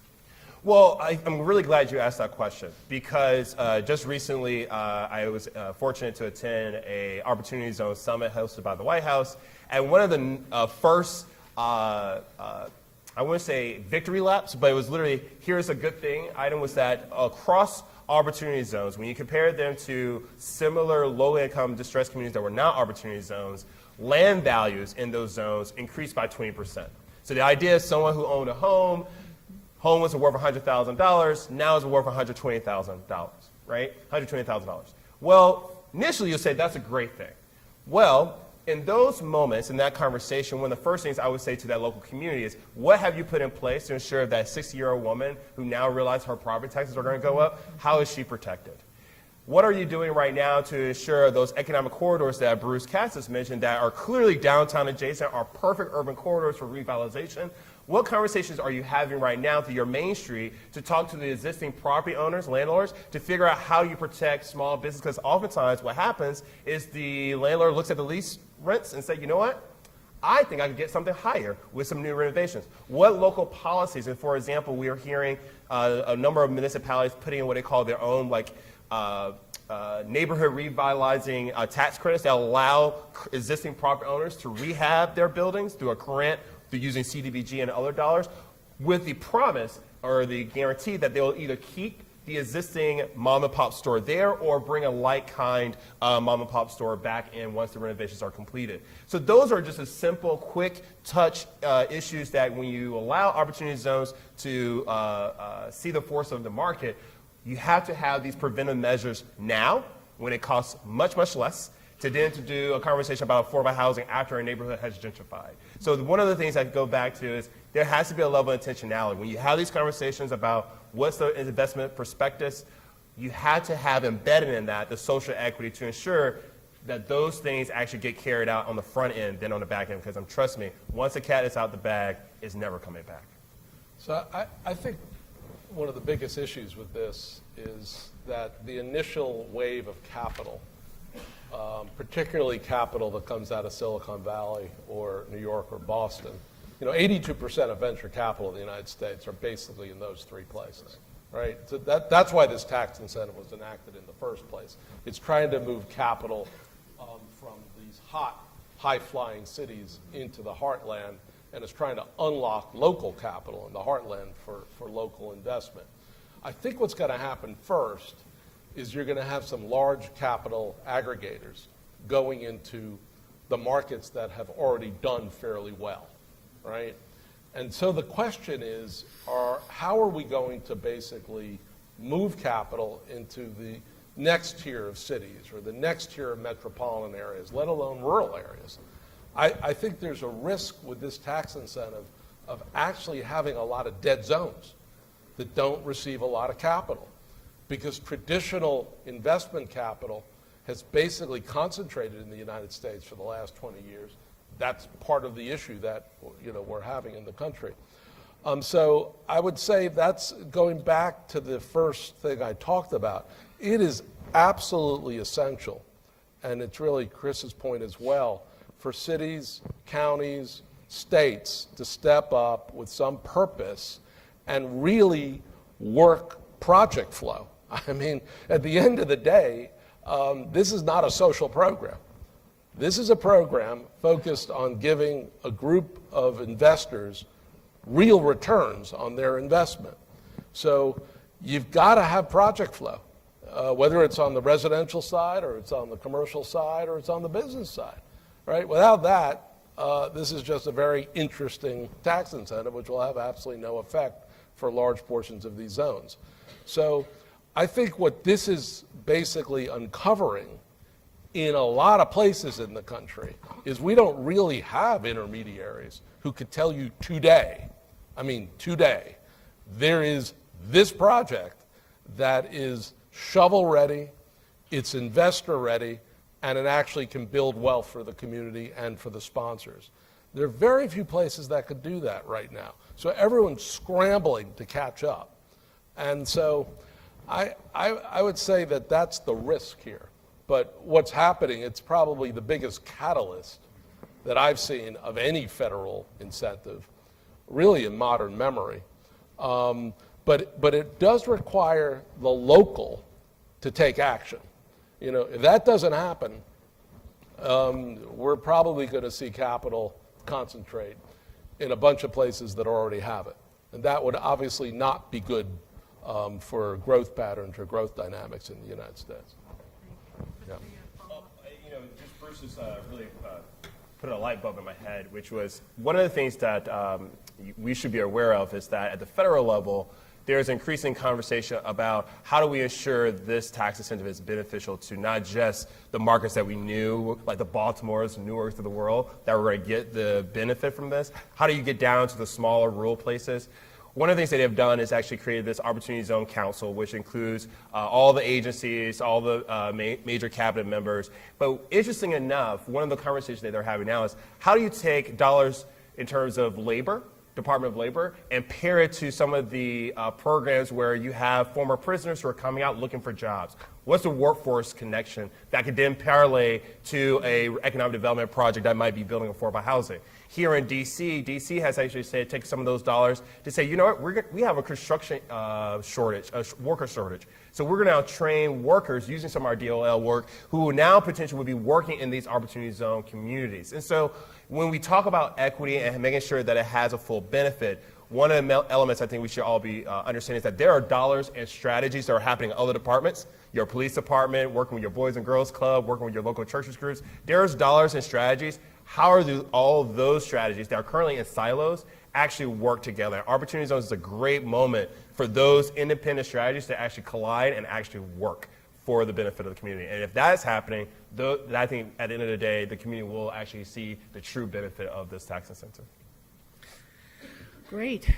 Well, I'm really glad you asked that question because just recently I was fortunate to attend a Opportunity Zone Summit hosted by the White House, and one of the first, I wouldn't say victory laps, but it was literally, here's a good thing item was that across opportunity zones, when you compare them to similar low-income distressed communities that were not opportunity zones, land values in those zones increased by 20%. So the idea is someone who owned a home was worth $100,000, now is worth $120,000, right? $120,000. Well, initially you'll say that's a great thing. Well, in those moments, in that conversation, one of the first things I would say to that local community is, what have you put in place to ensure that 60-year-old woman who now realizes her property taxes are going to go up, how is she protected? What are you doing right now to ensure those economic corridors that Bruce Katz has mentioned that are clearly downtown adjacent are perfect urban corridors for revitalization? What conversations are you having right now through your main street to talk to the existing property owners, landlords, to figure out how you protect small business? Because oftentimes what happens is the landlord looks at the lease rents and says, you know what? I think I can get something higher with some new renovations. What local policies, and for example, we are hearing a number of municipalities putting in what they call their own neighborhood revitalizing tax credits that allow existing property owners to rehab their buildings through a grant, through using CDBG and other dollars, with the promise or the guarantee that they'll either keep the existing mom and pop store there or bring a like-kind mom and pop store back in once the renovations are completed. So those are just a simple, quick touch issues that when you allow opportunity zones to see the force of the market, you have to have these preventive measures now when it costs much, much less to then to do a conversation about affordable housing after a neighborhood has gentrified. So one of the things I go back to is there has to be a level of intentionality. When you have these conversations about what's the investment prospectus, you have to have embedded in that the social equity to ensure that those things actually get carried out on the front end than on the back end, because trust me, once a cat is out the bag, it's never coming back. So I think one of the biggest issues with this is that the initial wave of capital, particularly capital that comes out of Silicon Valley or New York or Boston, 82% of venture capital in the United States are basically in those three places, right? So that's why this tax incentive was enacted in the first place. It's trying to move capital from these hot, high-flying cities into the heartland, and it's trying to unlock local capital in the heartland for local investment. I think what's going to happen first is you're going to have some large capital aggregators going into the markets that have already done fairly well, right? And so the question is, how are we going to basically move capital into the next tier of cities or the next tier of metropolitan areas, let alone rural areas? I think there's a risk with this tax incentive of actually having a lot of dead zones that don't receive a lot of capital, because traditional investment capital has basically concentrated in the United States for the last 20 years. That's part of the issue that we're having in the country. So I would say that's going back to the first thing I talked about. It is absolutely essential, and it's really Chris's point as well, for cities, counties, states to step up with some purpose and really work project flow. I mean, at the end of the day, this is not a social program. This is a program focused on giving a group of investors real returns on their investment. So you've got to have project flow, whether it's on the residential side or it's on the commercial side or it's on the business side, right? Without that, this is just a very interesting tax incentive, which will have absolutely no effect for large portions of these zones. So I think what this is basically uncovering in a lot of places in the country is we don't really have intermediaries who could tell you today, there is this project that is shovel ready, it's investor ready, and it actually can build wealth for the community and for the sponsors. There are very few places that could do that right now. So everyone's scrambling to catch up. And so I would say that that's the risk here. But what's happening, it's probably the biggest catalyst that I've seen of any federal incentive, really in modern memory. But it does require the local to take action. You know, if that doesn't happen, we're probably going to see capital concentrate in a bunch of places that already have it. And that would obviously not be good for growth patterns or growth dynamics in the United States. Yeah. You know, just Bruce just really put a light bulb in my head, which was one of the things that we should be aware of is that at the federal level, there's increasing conversation about how do we ensure this tax incentive is beneficial to not just the markets that we knew, like the Baltimores, Newarks of the world, that were going to get the benefit from this. How do you get down to the smaller rural places? One of the things that they've done is actually created this Opportunity Zone Council, which includes all the agencies, all the major cabinet members. But interesting enough, one of the conversations that they're having now is how do you take dollars in terms of labor, Department of Labor, and pair it to some of the programs where you have former prisoners who are coming out looking for jobs. What's the workforce connection that could then parlay to a economic development project that might be building affordable housing? Here in D.C., D.C. has actually said take some of those dollars to say, you know what, we have a construction shortage, a worker shortage. So we're going to now train workers using some of our DOL work who now potentially will be working in these Opportunity Zone communities. And so when we talk about equity and making sure that it has a full benefit, one of the elements I think we should all be understanding is that there are dollars and strategies that are happening in other departments, your police department, working with your Boys and Girls Club, working with your local churches groups. There's dollars and strategies. How are all of those strategies that are currently in silos actually work together? And Opportunity Zones is a great moment for those independent strategies to actually collide and actually work for the benefit of the community. And if that's happening, I think at the end of the day, the community will actually see the true benefit of this tax incentive. Great.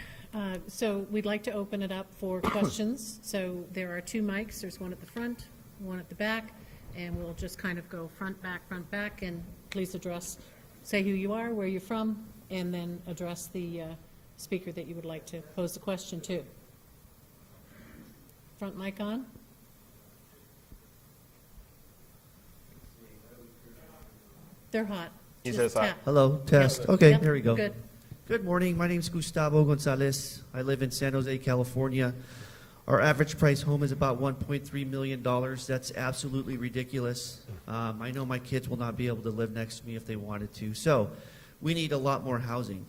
So we'd like to open it up for questions. So there are two mics. There's one at the front, one at the back, and we'll just kind of go front, back, and please say who you are, where you're from, and then address the speaker that you would like to pose the question to. Front mic on. They're hot. He Just says hot. tap. Hello, test. Yep. Okay, Yep, there we go. Good. Good morning. My name is Gustavo Gonzalez. I live in San Jose, California. Our average price home is about $1.3 million. That's absolutely ridiculous. I know my kids will not be able to live next to me if they wanted to. So we need a lot more housing.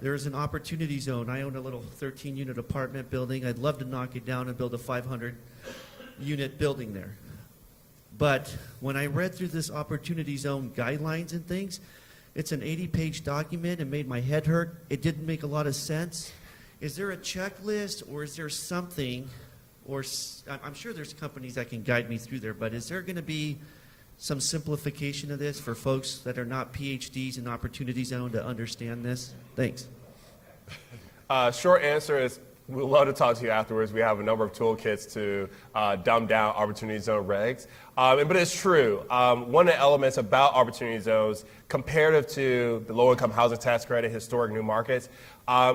There's an opportunity zone. I own a little 13-unit apartment building. I'd love to knock it down and build a 500-unit building there. But when I read through this opportunity zone guidelines and things, it's an 80-page document and made my head hurt. It didn't make a lot of sense. Is there a checklist or is there something, or I'm sure there's companies that can guide me through there, but is there going to be some simplification of this for folks that are not PhDs in Opportunity Zone to understand this? Thanks. Short answer is we'd love to talk to you afterwards. We have a number of toolkits to dumb down Opportunity Zone regs. But it's true. One of the elements about Opportunity Zones, comparative to the low-income housing tax credit, historic new markets,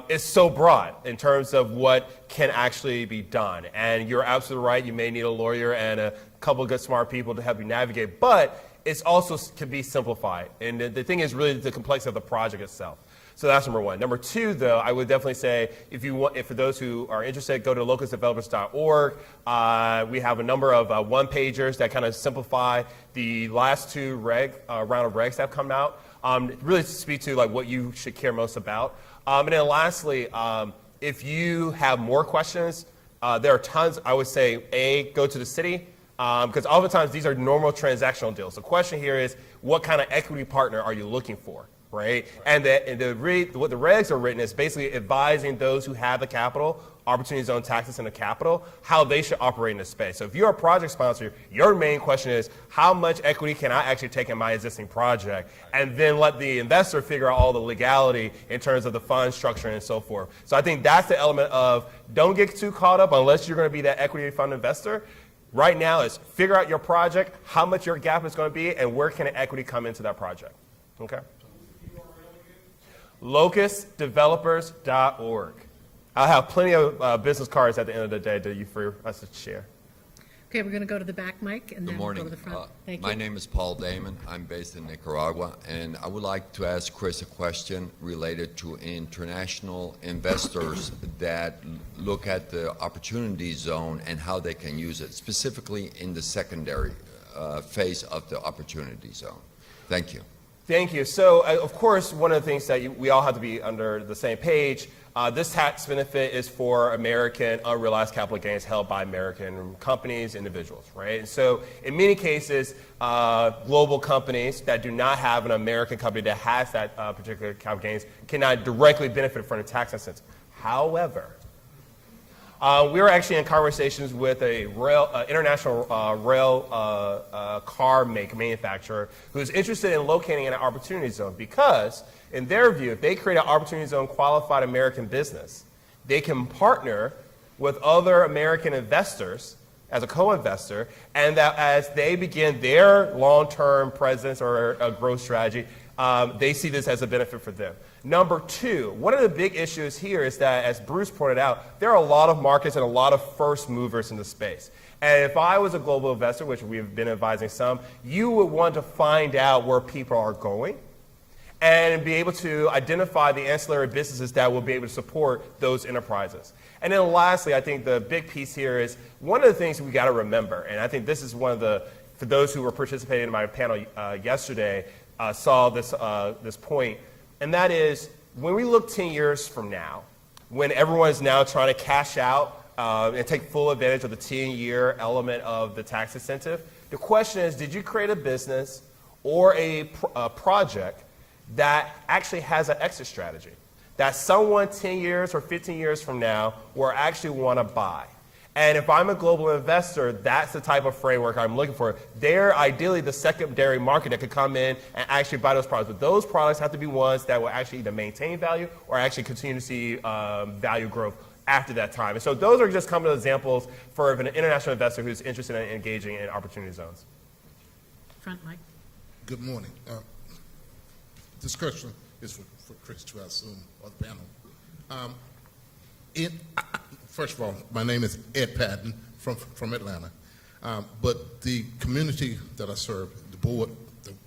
is so broad in terms of what can actually be done. And you're absolutely right. You may need a lawyer and a couple of good, smart people to help you navigate. But it's also can be simplified. And the thing is really the complexity of the project itself. So that's number one. Number two, though, I would definitely say if for those who are interested, go to locusdevelopers.org. We have a number of one-pagers that kind of simplify the last two round of regs that have come out. Really to speak to like what you should care most about. And then lastly, if you have more questions, there are tons. I would say, go to the city. Because oftentimes these are normal transactional deals. The question here is, what kind of equity partner are you looking for? Right? And what the regs are written is basically advising those who have the capital, Opportunity Zone taxes in the capital, how they should operate in the space. So if you're a project sponsor, your main question is, how much equity can I actually take in my existing project? And then let the investor figure out all the legality in terms of the fund structure and so forth. So I think that's the element of don't get too caught up unless you're going to be that equity fund investor. Right now is figure out your project, how much your gap is going to be, and where can equity come into that project. Okay? locustdevelopers.org. I'll have plenty of business cards at the end of the day for us to share. Okay, we're going to go to the back mic and Good then we'll go morning. to the front. Thank My you. name is Paul Damon. I'm based in Nicaragua, and I would like to ask Chris a question related to international investors that look at the opportunity zone and how they can use it, specifically in the secondary phase of the opportunity zone. Thank you. Thank you. So, of course, one of the things that we all have to be under the same page, this tax benefit is for American unrealized capital gains held by American companies, individuals, right? And so, in many cases, global companies that do not have an American company that has that particular capital gains cannot directly benefit from the tax incentive. However, we were actually in conversations with a international rail car manufacturer who's interested in locating in an opportunity zone because, in their view, if they create an opportunity zone qualified American business, they can partner with other American investors as a co-investor, and that as they begin their long-term presence or a growth strategy, they see this as a benefit for them. Number two, one of the big issues here is that, as Bruce pointed out, there are a lot of markets and a lot of first movers in the space. And if I was a global investor, which we've been advising some, you would want to find out where people are going and be able to identify the ancillary businesses that will be able to support those enterprises. And then lastly, I think the big piece here is one of the things we got to remember, and I think this is one of the, for those who were participating in my panel yesterday, saw this point, and that is when we look 10 years from now, when everyone is now trying to cash out and take full advantage of the 10-year element of the tax incentive, the question is, did you create a business or a project that actually has an exit strategy that someone 10 years or 15 years from now will actually want to buy? And if I'm a global investor, that's the type of framework I'm looking for. They're ideally the secondary market that could come in and actually buy those products. But those products have to be ones that will actually either maintain value or actually continue to see value growth after that time. And so those are just common examples for an international investor who's interested in engaging in opportunity zones. Front mic. Good morning. This question is for Chris, I assume, or the panel. First of all, my name is Ed Patton from Atlanta. But the community that I serve, the board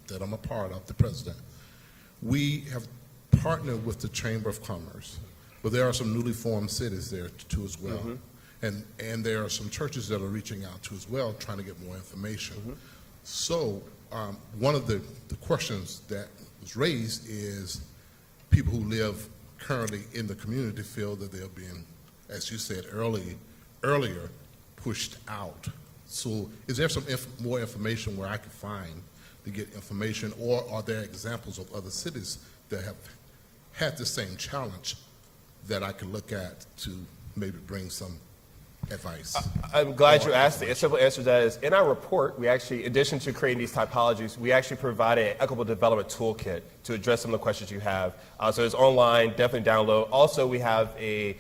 that I'm a part of, the president, we have partnered with the Chamber of Commerce, but there are some newly formed cities there too as well. Mm-hmm. And there are some churches that are reaching out to as well, trying to get more information. Mm-hmm. So one of the questions that was raised is people who live currently in the community feel that they're being, as you said earlier, pushed out. So is there some more information where I could find to get information, or are there examples of other cities that have had the same challenge that I could look at to maybe bring some advice? I'm glad you asked. The simple answer to that is, in our report, we actually, in addition to creating these typologies, we actually provided an equitable development toolkit to address some of the questions you have. So it's online, definitely download. Also, we have a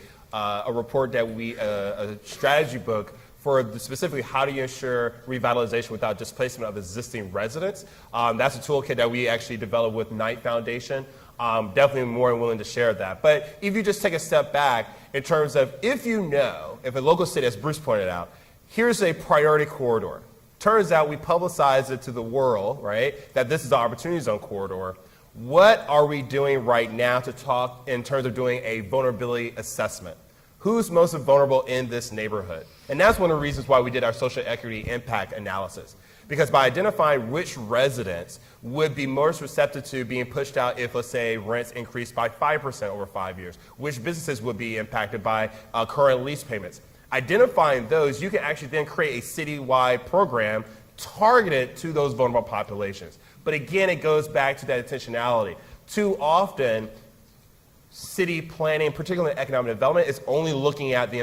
report that a strategy book for specifically how do you ensure revitalization without displacement of existing residents. That's a toolkit that we actually developed with Knight Foundation. Definitely more than willing to share that. But if you just take a step back in terms of if a local city, as Bruce pointed out, here's a priority corridor. Turns out we publicize it to the world, right, that this is the Opportunity Zone corridor. What are we doing right now to talk in terms of doing a vulnerability assessment? Who's most vulnerable in this neighborhood? And that's one of the reasons why we did our social equity impact analysis. Because by identifying which residents would be most receptive to being pushed out if, let's say, rents increased by 5% over 5 years, which businesses would be impacted by current lease payments. Identifying those, you can actually then create a citywide program targeted to those vulnerable populations. But again, it goes back to that intentionality. Too often, city planning, particularly economic development, is only looking at the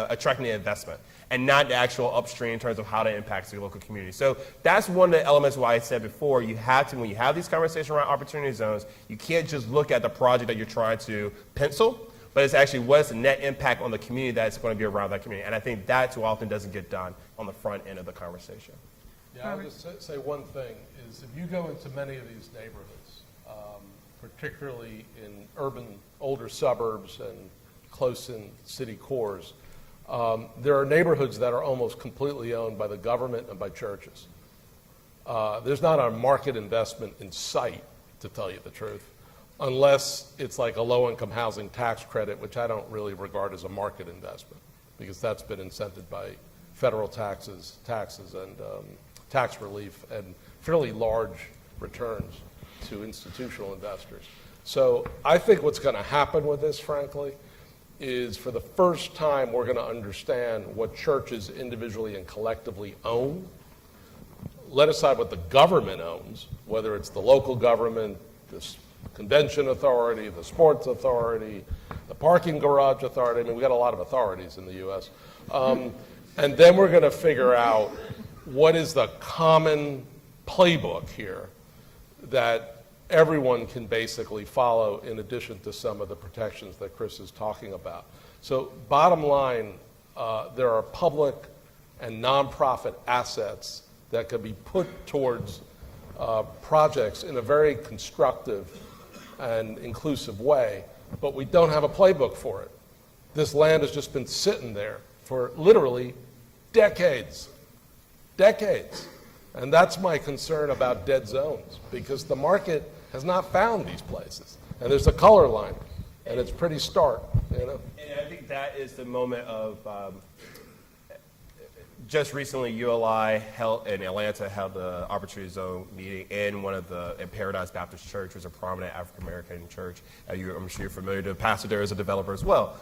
attracting the investment and not the actual upstream in terms of how that impacts the local community. So that's one of the elements why I said before, you have to, when you have these conversations around opportunity zones, you can't just look at the project that you're trying to pencil, but it's actually what's the net impact on the community that's going to be around that community. And I think that too often doesn't get done on the front end of the conversation. Yeah, I'll just say one thing, is if you go into many of these neighborhoods, particularly in urban, older suburbs and close in city cores. There are neighborhoods that are almost completely owned by the government and by churches. There's not a market investment in sight, to tell you the truth, unless it's like a low-income housing tax credit, which I don't really regard as a market investment, because that's been incented by federal taxes and tax relief and fairly large returns to institutional investors. So I think what's going to happen with this, frankly, is for the first time we're going to understand what churches individually and collectively own. Let aside what the government owns, whether it's the local government, the convention authority, the sports authority, the parking garage authority. I mean, we got a lot of authorities in the U.S. And then we're going to figure out what is the common playbook here that everyone can basically follow, in addition to some of the protections that Chris is talking about. So bottom line, there are public and nonprofit assets that could be put towards projects in a very constructive and inclusive way, but we don't have a playbook for it. This land has just been sitting there for literally decades. And that's my concern about dead zones, because the market has not found these places. And there's a color line, and it's pretty stark, you know? And I think that is the moment of, just recently ULI in Atlanta held the Opportunity Zone meeting in Paradise Baptist Church, which is a prominent African-American church. I'm sure you're familiar. The pastor there is a developer as well.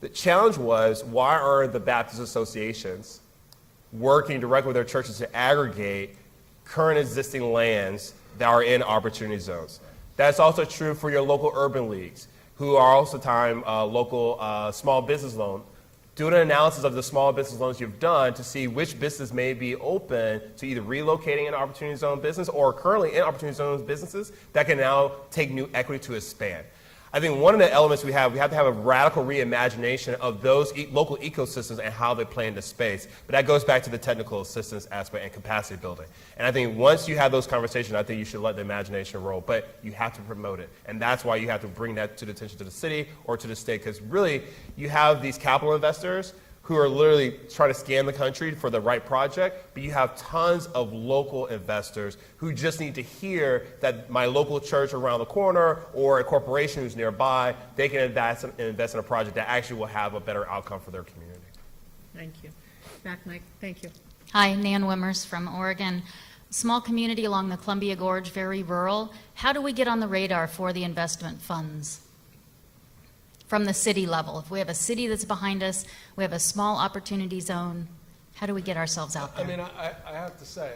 The challenge was, why are the Baptist associations working directly with their churches to aggregate current existing lands that are in opportunity zones? That's also true for your local urban leagues, who are also local small business loan. Do an analysis of the small business loans you've done to see which business may be open to either relocating an opportunity zone business or currently in opportunity zone businesses that can now take new equity to expand. I think one of the elements we have to have a radical reimagination of those local ecosystems and how they play into space. But that goes back to the technical assistance aspect and capacity building. And I think once you have those conversations, I think you should let the imagination roll. But you have to promote it. And that's why you have to bring that to the attention to the city or to the state. Because really, you have these capital investors who are literally trying to scan the country for the right project, but you have tons of local investors who just need to hear that my local church around the corner or a corporation who's nearby, they can invest in a project that actually will have a better outcome for their community. Thank you. Back, Mike. Thank you. Hi, Nan Wimmers from Oregon. Small community along the Columbia Gorge, very rural. How do we get on the radar for the investment funds from the city level? If we have a city that's behind us, we have a small opportunity zone, how do we get ourselves out there? I mean, I have to say,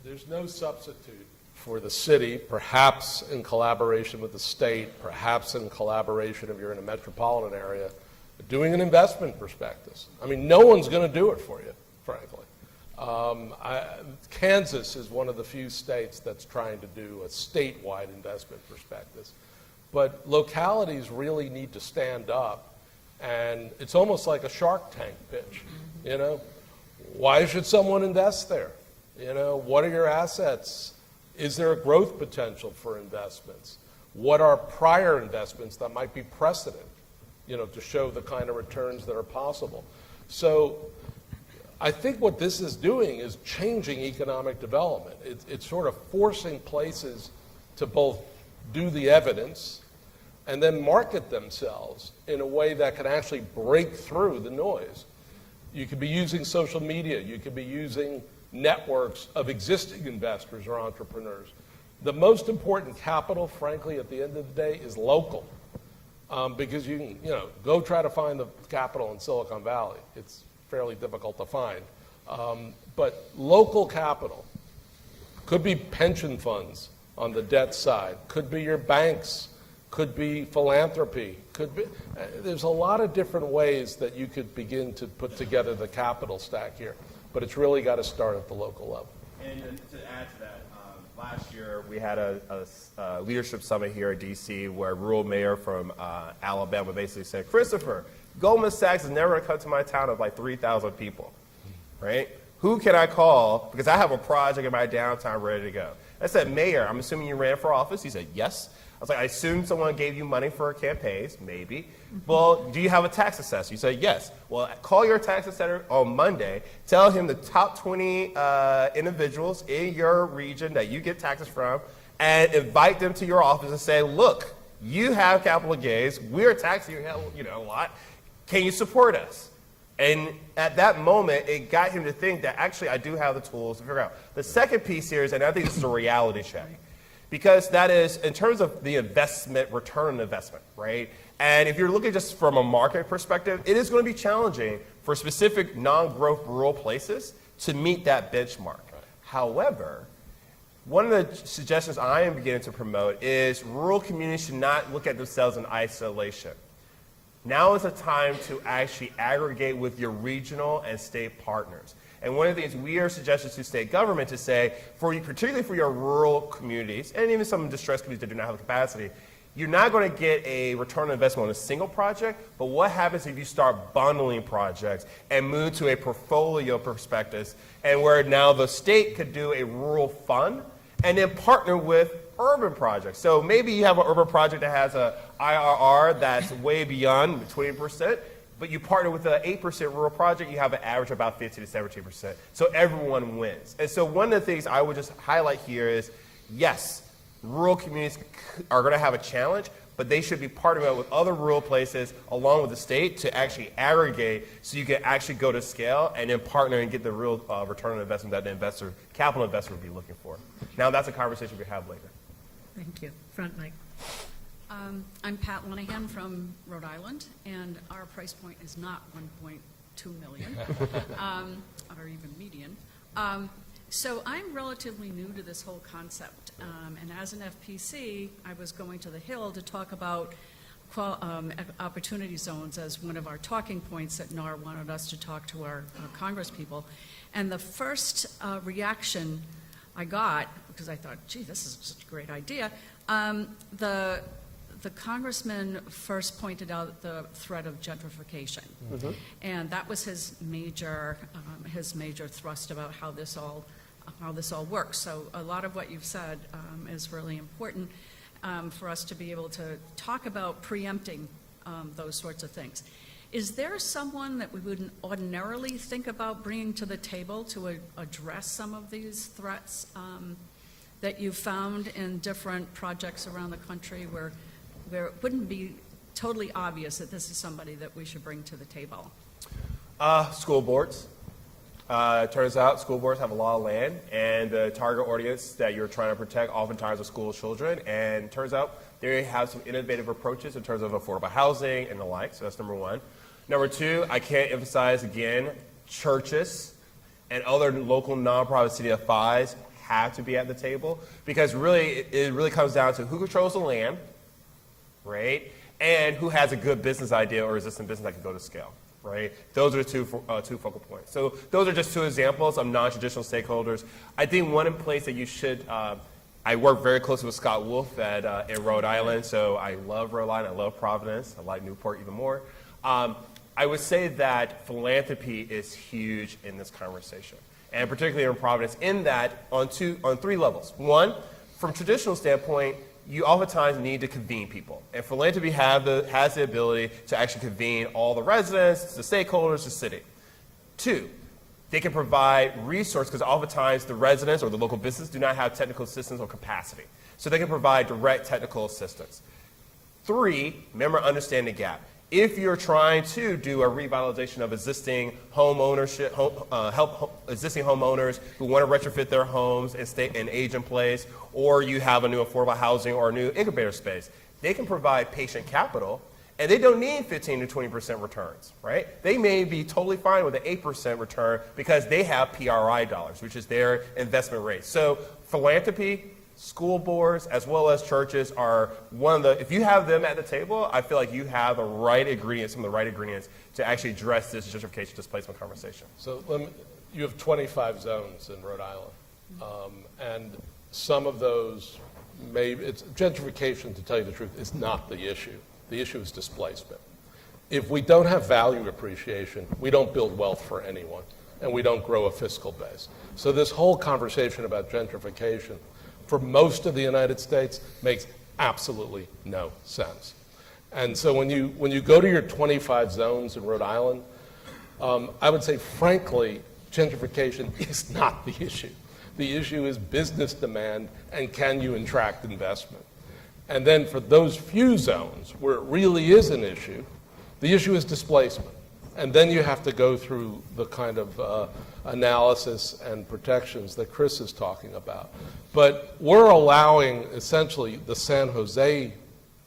there's no substitute for the city, perhaps in collaboration with the state, perhaps in collaboration if you're in a metropolitan area, doing an investment prospectus. I mean, no one's going to do it for you, frankly. Kansas is one of the few states that's trying to do a statewide investment prospectus. But localities really need to stand up, and it's almost like a Shark Tank pitch, you know? Why should someone invest there? You know, what are your assets? Is there a growth potential for investments? What are prior investments that might be precedent, you know, to show the kind of returns that are possible? So I think what this is doing is changing economic development. It's sort of forcing places to both do the evidence and then market themselves in a way that can actually break through the noise. You could be using social media. You could be using networks of existing investors or entrepreneurs. The most important capital, frankly, at the end of the day, is local. Because you can, you know, go try to find the capital in Silicon Valley. It's fairly difficult to find. But local capital could be pension funds on the debt side, could be your banks, could be philanthropy, could be, there's a lot of different ways that you could begin to put together the capital stack here, but it's really got to start at the local level. And to add to that, last year we had a leadership summit here at DC where rural mayor from Alabama basically said, Christopher, Goldman Sachs is never going to come to my town of like 3,000 people, right? Who can I call? Because I have a project in my downtown ready to go. I said, Mayor, I'm assuming you ran for office. He said, yes. was like, I assume someone gave you money for campaigns, maybe. Well, do you have a tax assessor? You say, yes. Well, call your tax assessor on Monday. Tell him the top 20 individuals in your region that you get taxes from, and invite them to your office and say, look, you have capital gains. We're taxing you a lot. Can you support us? And at that moment, it got him to think that actually I do have the tools to figure out. The second piece here is, and I think this is a reality check, because that is in terms of the investment, return on investment, right? And if you're looking just from a market perspective, it is going to be challenging for specific non-growth rural places to meet that benchmark. However, one of the suggestions I am beginning to promote is rural communities should not look at themselves in isolation. Now is a time to actually aggregate with your regional and state partners. And one of the things we are suggesting to state government to say, particularly for your rural communities, and even some distressed communities that do not have the capacity, you're not going to get a return on investment on a single project, but what happens if you start bundling projects and move to a portfolio perspective, and where now the state could do a rural fund and then partner with urban projects. So maybe you have an urban project that has a IRR that's way beyond 20%, but you partner with an 8% rural project, you have an average of about 15 to 17%. So everyone wins. And so one of the things I would just highlight here is, yes, rural communities are going to have a challenge, but they should be partnering up with other rural places along with the state to actually aggregate so you can actually go to scale and then partner and get the real return on investment that the capital investor would be looking for. Now that's a conversation we have later. Thank you. Front mic. I'm Pat Lenahan from Rhode Island, and our price point is not 1.2 million, or even median. So I'm relatively new to this whole concept, and as an FPC, I was going to the Hill to talk about opportunity zones as one of our talking points that NAR wanted us to talk to our Congress people. And the first reaction I got, because I thought, gee, this is such a great idea, the congressman first pointed out the threat of gentrification, and that was his major thrust about how this all works. So a lot of what you've said is really important for us to be able to talk about preempting those sorts of things. Is there someone that we wouldn't ordinarily think about bringing to the table to address some of these threats that you've found in different projects around the country where it wouldn't be totally obvious that this is somebody that we should bring to the table? School boards. It turns out school boards have a lot of land, and the target audience that you're trying to protect oftentimes are school children, and it turns out they have some innovative approaches in terms of affordable housing and the like, so that's number one. Number two, I can't emphasize again, churches and other local nonprofit city FIs have to be at the table, because really, it really comes down to who controls the land, right, and who has a good business idea or resistant business that can go to scale. Right? Those are the two focal points. So those are just two examples of non-traditional stakeholders. I think one in place that you should, I work very closely with Scott Wolf in Rhode Island, so I love Rhode Island, I love Providence, I like Newport even more. I would say that philanthropy is huge in this conversation, and particularly in Providence, in that on three levels. One, from traditional standpoint, you oftentimes need to convene people. And philanthropy has the ability to actually convene all the residents, the stakeholders, the city. Two, they can provide resources, because oftentimes the residents or the local business do not have technical assistance or capacity. So they can provide direct technical assistance. Three, remember, understand the gap. If you're trying to do a revitalization of existing home ownership, help existing homeowners who want to retrofit their homes and age in place, or you have a new affordable housing or a new incubator space, they can provide patient capital, and they don't need 15 to 20% returns, right? They may be totally fine with an 8% return because they have PRI dollars, which is their investment rate. So philanthropy, school boards, as well as churches are one of the, if you have them at the table, I feel like you have the right ingredients, some of the right ingredients to actually address this gentrification displacement conversation. So you have 25 zones in Rhode Island, and some of those, gentrification, to tell you the truth, is not the issue. The issue is displacement. If we don't have value appreciation, we don't build wealth for anyone, and we don't grow a fiscal base. So this whole conversation about gentrification for most of the United States makes absolutely no sense. And so when you go to your 25 zones in Rhode Island, I would say, frankly, gentrification is not the issue. The issue is business demand and can you attract investment. And then for those few zones where it really is an issue, the issue is displacement. And then you have to go through the kind of analysis and protections that Chris is talking about. But we're allowing essentially the San Jose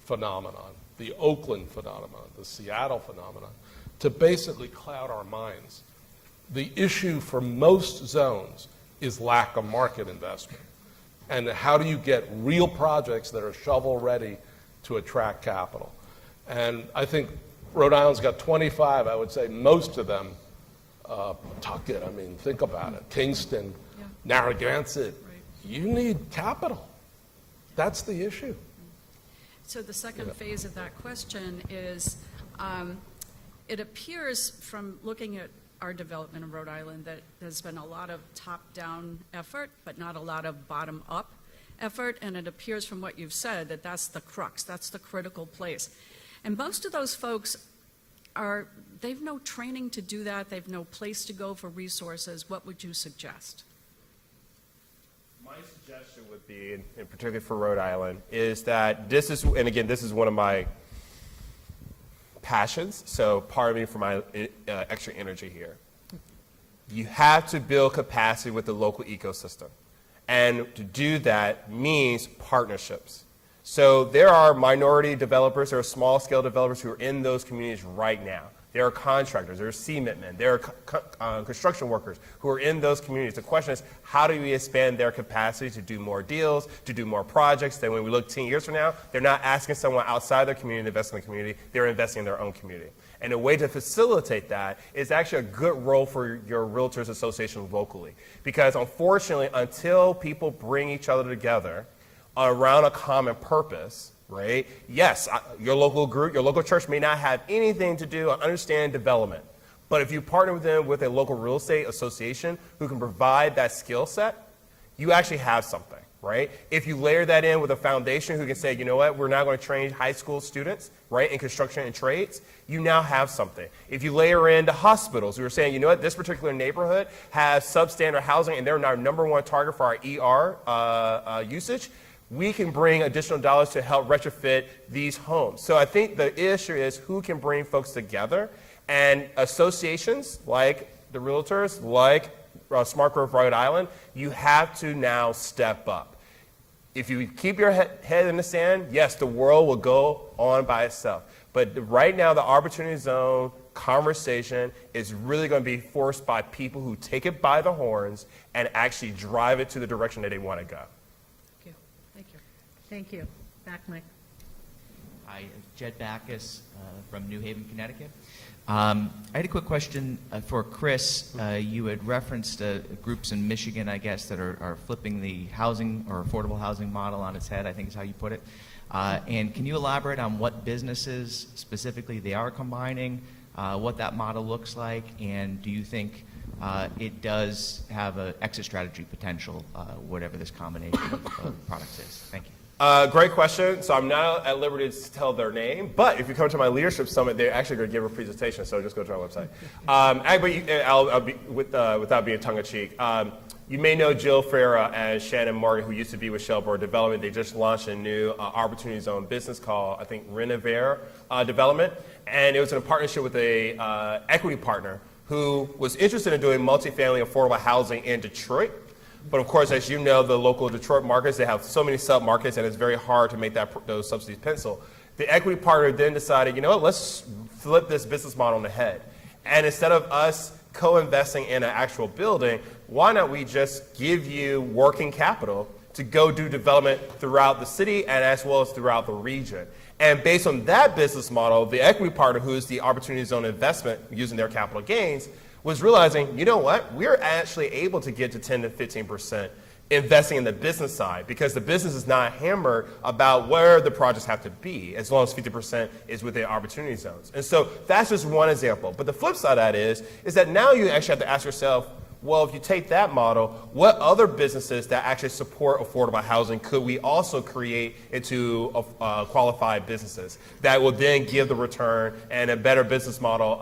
phenomenon, the Oakland phenomenon, the Seattle phenomenon, to basically cloud our minds. The issue for most zones is lack of market investment. And how do you get real projects that are shovel-ready to attract capital? And I think Rhode Island's got 25. I would say most of them, Tucket, I mean, think about it. Kingston, Narragansett, you need capital. That's the issue. So the second phase of that question is, it appears from looking at our development in Rhode Island that there's been a lot of top-down effort, but not a lot of bottom-up effort, and it appears from what you've said that that's the crux, that's the critical place. And most of those folks they've no training to do that, they've no place to go for resources. What would you suggest? My suggestion would be, and particularly for Rhode Island, is that this is, and again, this is one of my passions, so pardon me for my extra energy here. You have to build capacity with the local ecosystem. And to do that means partnerships. So there are minority developers, there are small-scale developers who are in those communities right now. There are contractors, there are cement men, there are construction workers who are in those communities. The question is, how do we expand their capacity to do more deals, to do more projects? Then when we look 10 years from now, they're not asking someone outside their community to invest in the community, they're investing in their own community. And a way to facilitate that is actually a good role for your realtors association locally. Because unfortunately, until people bring each other together around a common purpose, right? Yes, your local group, your local church may not have anything to do or understand development. But if you partner with them with a local real estate association who can provide that skill set, you actually have something, right? If you layer that in with a foundation who can say, you know what, we're now going to train high school students, right, in construction and trades, you now have something. If you layer in the hospitals who are saying, you know what, this particular neighborhood has substandard housing and they're our #1 target for our ER usage, we can bring additional dollars to help retrofit these homes. So I think the issue is who can bring folks together, and associations like the realtors, like Smart Growth Rhode Island, you have to now step up. If you keep your head in the sand, yes, the world will go on by itself. But right now, the Opportunity Zone conversation is really going to be forced by people who take it by the horns and actually drive it to the direction that they want to go. Thank you. Back, Mike. Hi, Jed Backus from New Haven, Connecticut. I had a quick question for Chris. You had referenced groups in Michigan, I guess, that are flipping the housing or affordable housing model on its head, I think is how you put it. And can you elaborate on what businesses specifically they are combining, what that model looks like, and do you think it does have an exit strategy potential, whatever this combination of products is? Thank you. Great question. So I'm not at liberty to tell their name, but if you come to my leadership summit, they're actually going to give a presentation, so just go to our website. I'll be, without being tongue-in-cheek, you may know Jill Farah and Shannon Morgan, who used to be with Shelbourne Development. They just launched a new Opportunity Zone business called, I think, Renovare Development, and it was in a partnership with a equity partner who was interested in doing multifamily affordable housing in Detroit. But of course, as you know, the local Detroit markets, they have so many sub-markets, and it's very hard to make those subsidies pencil. The equity partner then decided, you know what, let's flip this business model on the head. And instead of us co-investing in an actual building, why not we just give you working capital to go do development throughout the city and as well as throughout the region. And based on that business model, the equity partner, who is the Opportunity Zone investment using their capital gains, was realizing, you know what, we're actually able to get to 10 to 15% investing in the business side because the business is not hammered about where the projects have to be as long as 50% is within opportunity zones. And so that's just one example. But the flip side of that is that now you actually have to ask yourself, well, if you take that model, what other businesses that actually support affordable housing could we also create into qualified businesses that will then give the return and a better business model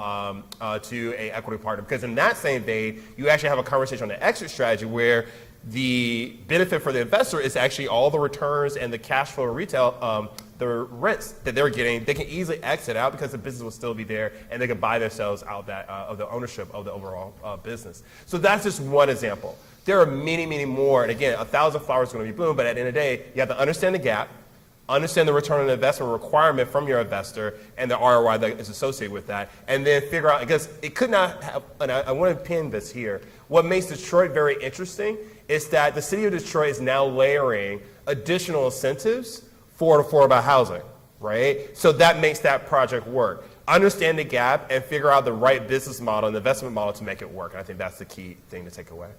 to a equity partner? Because in that same vein, you actually have a conversation on the exit strategy where the benefit for the investor is actually all the returns and the cash flow retail, the rents that they're getting. They can easily exit out because the business will still be there, and they can buy themselves out of the ownership of the overall business. So that's just one example. There are many, many more. And again, 1,000 flowers is going to be bloom, but at the end of the day, you have to understand the gap, understand the return on investment requirement from your investor and the ROI that is associated with that, and then figure out, because it could not have, and I want to pin this here, what makes Detroit very interesting is that the city of Detroit is now layering additional incentives for affordable housing, right? So that makes that project work. Understand the gap and figure out the right business model and investment model to make it work. And I think that's the key thing to take away.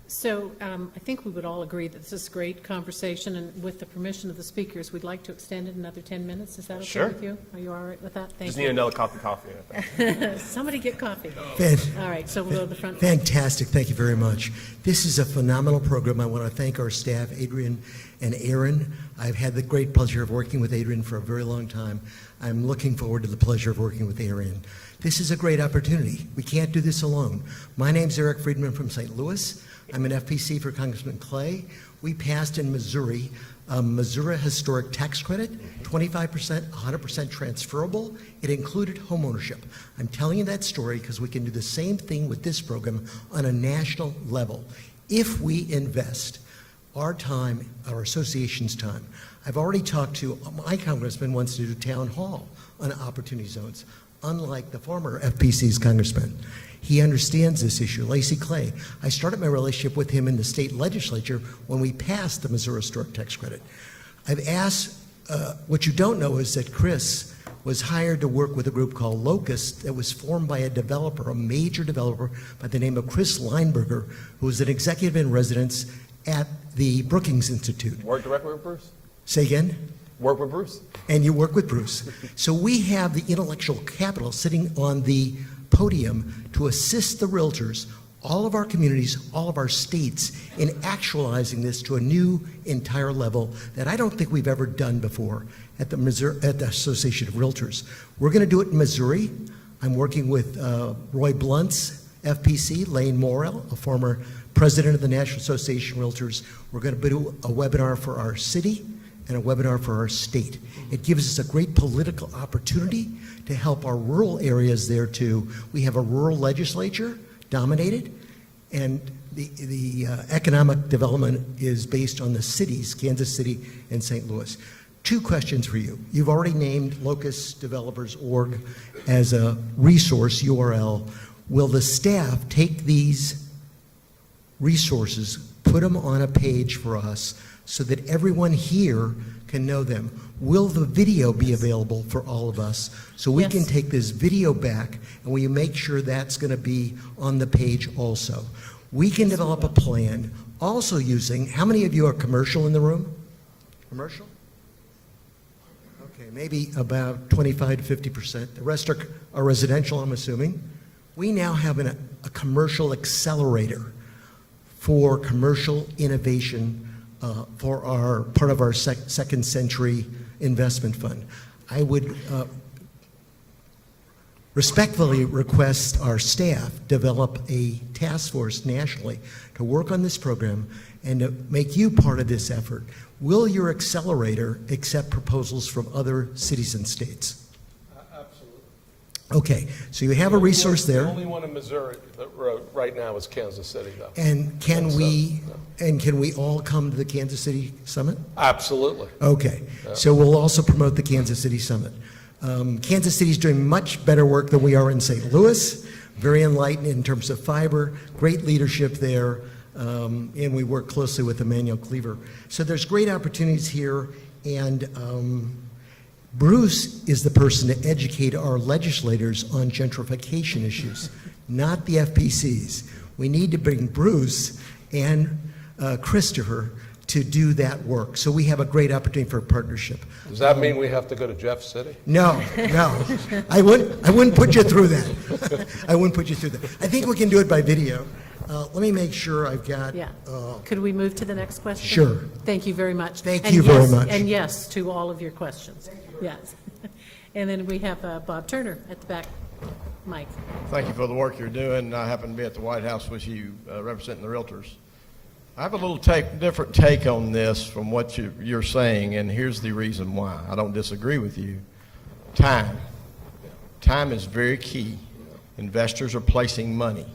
So I think we would all agree that this is a great conversation, and with the permission of the speakers, we'd like to extend it another 10 minutes. Is that okay Sure. with you? Are you all right with that? Thank Just you. need another cup of coffee, I think. Somebody get coffee. All right, so we'll go to the front. Fantastic. Thank you very much. This is a phenomenal program. I want to thank our staff, Adrian and Aaron. I've had the great pleasure of working with Adrian for a very long time. I'm looking forward to the pleasure of working with Aaron. This is a great opportunity. We can't do this alone. My name's Eric Friedman from St. Louis. I'm an FPC for Congressman Clay. We passed in Missouri a Missouri Historic Tax Credit, 25%, 100% transferable. It included homeownership. I'm telling you that story because we can do the same thing with this program on a national level. If we invest our time, our association's time. I've already talked to, my congressman wants to do town hall on opportunity zones, unlike the former FPC's congressman. He understands this issue. Lacey Clay, I started my relationship with him in the state legislature when we passed the Missouri Historic Tax Credit. I've asked, what you don't know is that Chris was hired to work with a group called Locust that was formed by a developer, a major developer by the name of Chris Lineberger, who was an executive in residence at the Brookings Institute. Work directly with Bruce? Say again? Work with Bruce. And you work with Bruce. So we have the intellectual capital sitting on the podium to assist the realtors, all of our communities, all of our states, in actualizing this to a new entire level that I don't think we've ever done before at the Association of Realtors. We're going to do it in Missouri. I'm working with Roy Blunt's FPC, Lane Morrell, a former president of the National Association of Realtors. We're going to do a webinar for our city and a webinar for our state. It gives us a great political opportunity to help our rural areas there too. We have a rural legislature dominated, and the economic development is based on the cities, Kansas City and St. Louis. Two questions for you. You've already named Locust Developers Org as a resource URL. Will the staff take these resources, put them on a page for us so that everyone here can know them? Will the video be available for all of us so we can take this video back, and will you make sure that's going to be on the page also? We can develop a plan also using, how many of you are commercial in the room? Commercial? Okay, maybe about 25 to 50%. The rest are residential, I'm assuming. We now have a commercial accelerator for commercial innovation for our part of our second century investment fund. I would respectfully request our staff develop a task force nationally to work on this program and to make you part of this effort. Will your accelerator accept proposals from other cities and states? Absolutely. Okay, so you have a resource there. The only one in Missouri that right now is Kansas City, though. And can we all come to the Kansas City Summit? Absolutely. Okay, so we'll also promote the Kansas City Summit. Kansas City's doing much better work than we are in St. Louis. Very enlightened in terms of fiber, great leadership there, and we work closely with Emmanuel Cleaver. So there's great opportunities here, and Bruce is the person to educate our legislators on gentrification issues, not the FPCs. We need to bring Bruce and Christopher to do that work. So we have a great opportunity for a partnership. Does that mean we have to go to Jeff City? No. I wouldn't put you through that. I wouldn't put you through that. I think we can do it by video. Let me make sure I've got. Yeah. Could we move to the next question? Sure. Thank you very much. Thank And you very yes- much. And yes to all of your questions. Yes. And then we have Bob Turner at the back. Mike. Thank you for the work you're doing. I happen to be at the White House with you representing the realtors. I have a little different take on this from what you're saying, and here's the reason why. I don't disagree with you. Time. Time is very key. Investors are placing money.